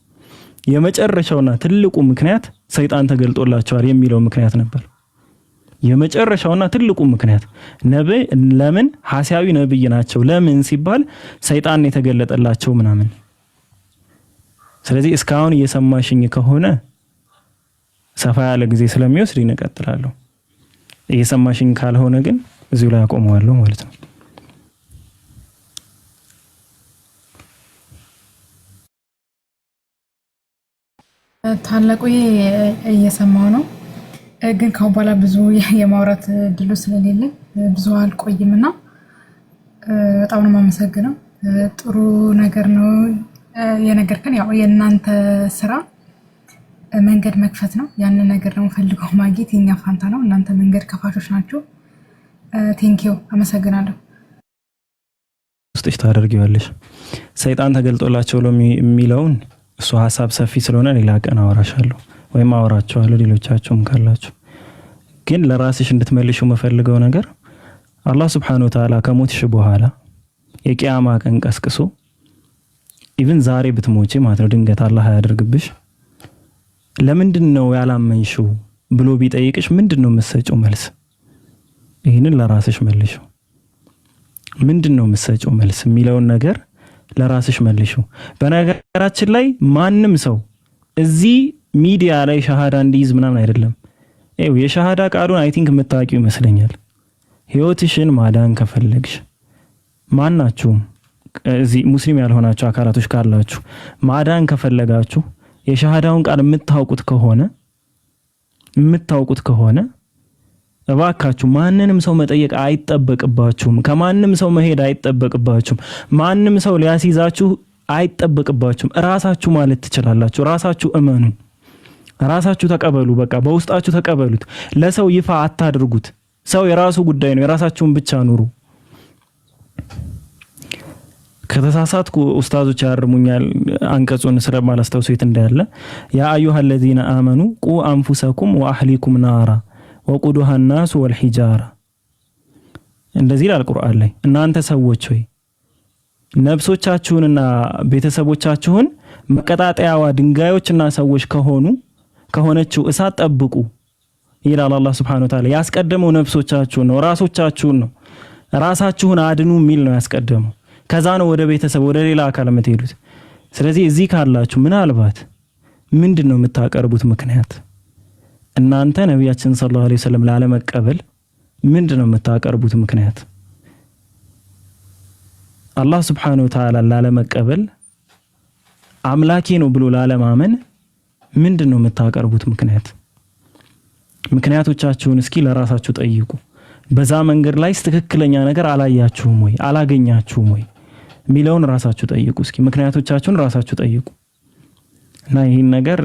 የመጨረሻውና ትልቁ ምክንያት ሰይጣን ተገልጦላቸዋል የሚለው ምክንያት ነበር። የመጨረሻውና ትልቁ ምክንያት ነብይ ለምን ሐሳዊ ነብይ ናቸው? ለምን ሲባል ሰይጣን የተገለጠላቸው ምናምን። ስለዚህ እስካሁን እየሰማሽኝ ከሆነ ሰፋ ያለ ጊዜ ስለሚወስድ እንቀጥላለሁ። እየሰማሽኝ ካልሆነ ግን እዚሁ ላይ አቆመዋለሁ ማለት ነው። ታላቁ እየሰማው ነው፣ ግን ካሁን በኋላ ብዙ የማውራት ድሉ ስለሌለ ብዙ አልቆይምና በጣም ነው የማመሰግነው። ጥሩ ነገር ነው የነገርከን። ያው የእናንተ ስራ መንገድ መክፈት ነው። ያንን ነገር ደግሞ ፈልገው ማግኘት የኛ ፋንታ ነው። እናንተ መንገድ ከፋሾች ናቸው። ቴንኪው፣ አመሰግናለሁ። ውስጥሽ ታደርጊዋለሽ። ሰይጣን ተገልጦላቸው የሚለውን እሱ ሐሳብ ሰፊ ስለሆነ ሌላ ቀን አወራሻለሁ ወይም አወራቸዋለሁ ሌሎቻችሁም ካላችሁ። ግን ለራስሽ እንድትመልሺው መፈልገው ነገር አላህ Subhanahu Wa Ta'ala ከሞትሽ በኋላ የቂያማ ቀን ቀስቅሶ ኢቭን ዛሬ ብትሞጪ ማለት ነው ድንገት አላህ ያደርግብሽ ለምንድነው ያላመንሽው ብሎ ቢጠይቅሽ ምንድነው የምትሰጪው መልስ? ይሄንን ለራስሽ መልሺው። ምንድነው የምትሰጪው መልስ የሚለውን ነገር ለራስሽ መልሺው። በነገራችን ላይ ማንም ሰው እዚህ ሚዲያ ላይ ሻሃዳ እንዲይዝ ምናምን አይደለም። የሻሃዳ ቃሉን አይ ቲንክ የምታውቂው ይመስለኛል። ህይወትሽን ማዳን ከፈለግሽ ማናችሁም እዚህ ሙስሊም ያልሆናችሁ አካላቶች ካላችሁ ማዳን ከፈለጋችሁ የሻሃዳውን ቃል የምታውቁት ከሆነ እባካችሁ ማንንም ሰው መጠየቅ አይጠበቅባችሁም። ከማንም ሰው መሄድ አይጠበቅባችሁም። ማንም ሰው ሊያስይዛችሁ አይጠበቅባችሁም። ራሳችሁ ማለት ትችላላችሁ። ራሳችሁ እመኑ፣ ራሳችሁ ተቀበሉ። በቃ በውስጣችሁ ተቀበሉት። ለሰው ይፋ አታድርጉት። ሰው የራሱ ጉዳይ ነው። የራሳችሁን ብቻ ኑሩ። ከተሳሳትኩ ኡስታዞች ያርሙኛል። አንቀጹን ስለማላስተውስ የት እንዳለ ያ አዩሃ الذين آمنوا قوا أنفسكم وأهليكم نارا وقودها الناس والحجارة እንደዚህ ይላል ቁርአን ላይ። እናንተ ሰዎች ሆይ ነፍሶቻችሁንና ቤተሰቦቻችሁን መቀጣጣያዋ ድንጋዮችና ሰዎች ከሆነችው እሳት ጠብቁ ይላል አላህ Subhanahu Wa Ta'ala። ያስቀደመው ነፍሶቻችሁን ነው፣ ራሶቻችሁን ነው። ራሳችሁን አድኑ ሚል ነው ያስቀደመው። ከዛ ነው ወደ ቤተሰብ ወደ ሌላ አካል የምትሄዱት። ስለዚህ እዚህ ካላችሁ ምናልባት ምንድነው የምታቀርቡት ምክንያት? እናንተ ነብያችን ሰለላሁ ዐለይሂ ወሰለም ላለመቀበል ምንድነው የምታቀርቡት ምክንያት? አላህ Subhanahu Wa Ta'ala ላለመቀበል አምላኬ ነው ብሎ ላለማመን ምንድነው የምታቀርቡት ምክንያት? ምክንያቶቻችሁን እስኪ ለራሳችሁ ጠይቁ። በዛ መንገድ ላይ ትክክለኛ ነገር አላያችሁም ወይ አላገኛችሁም ወይ ሚለውን ራሳችሁ ጠይቁ። እስኪ ምክንያቶቻችሁን ራሳችሁ ጠይቁ እና ይሄን ነገር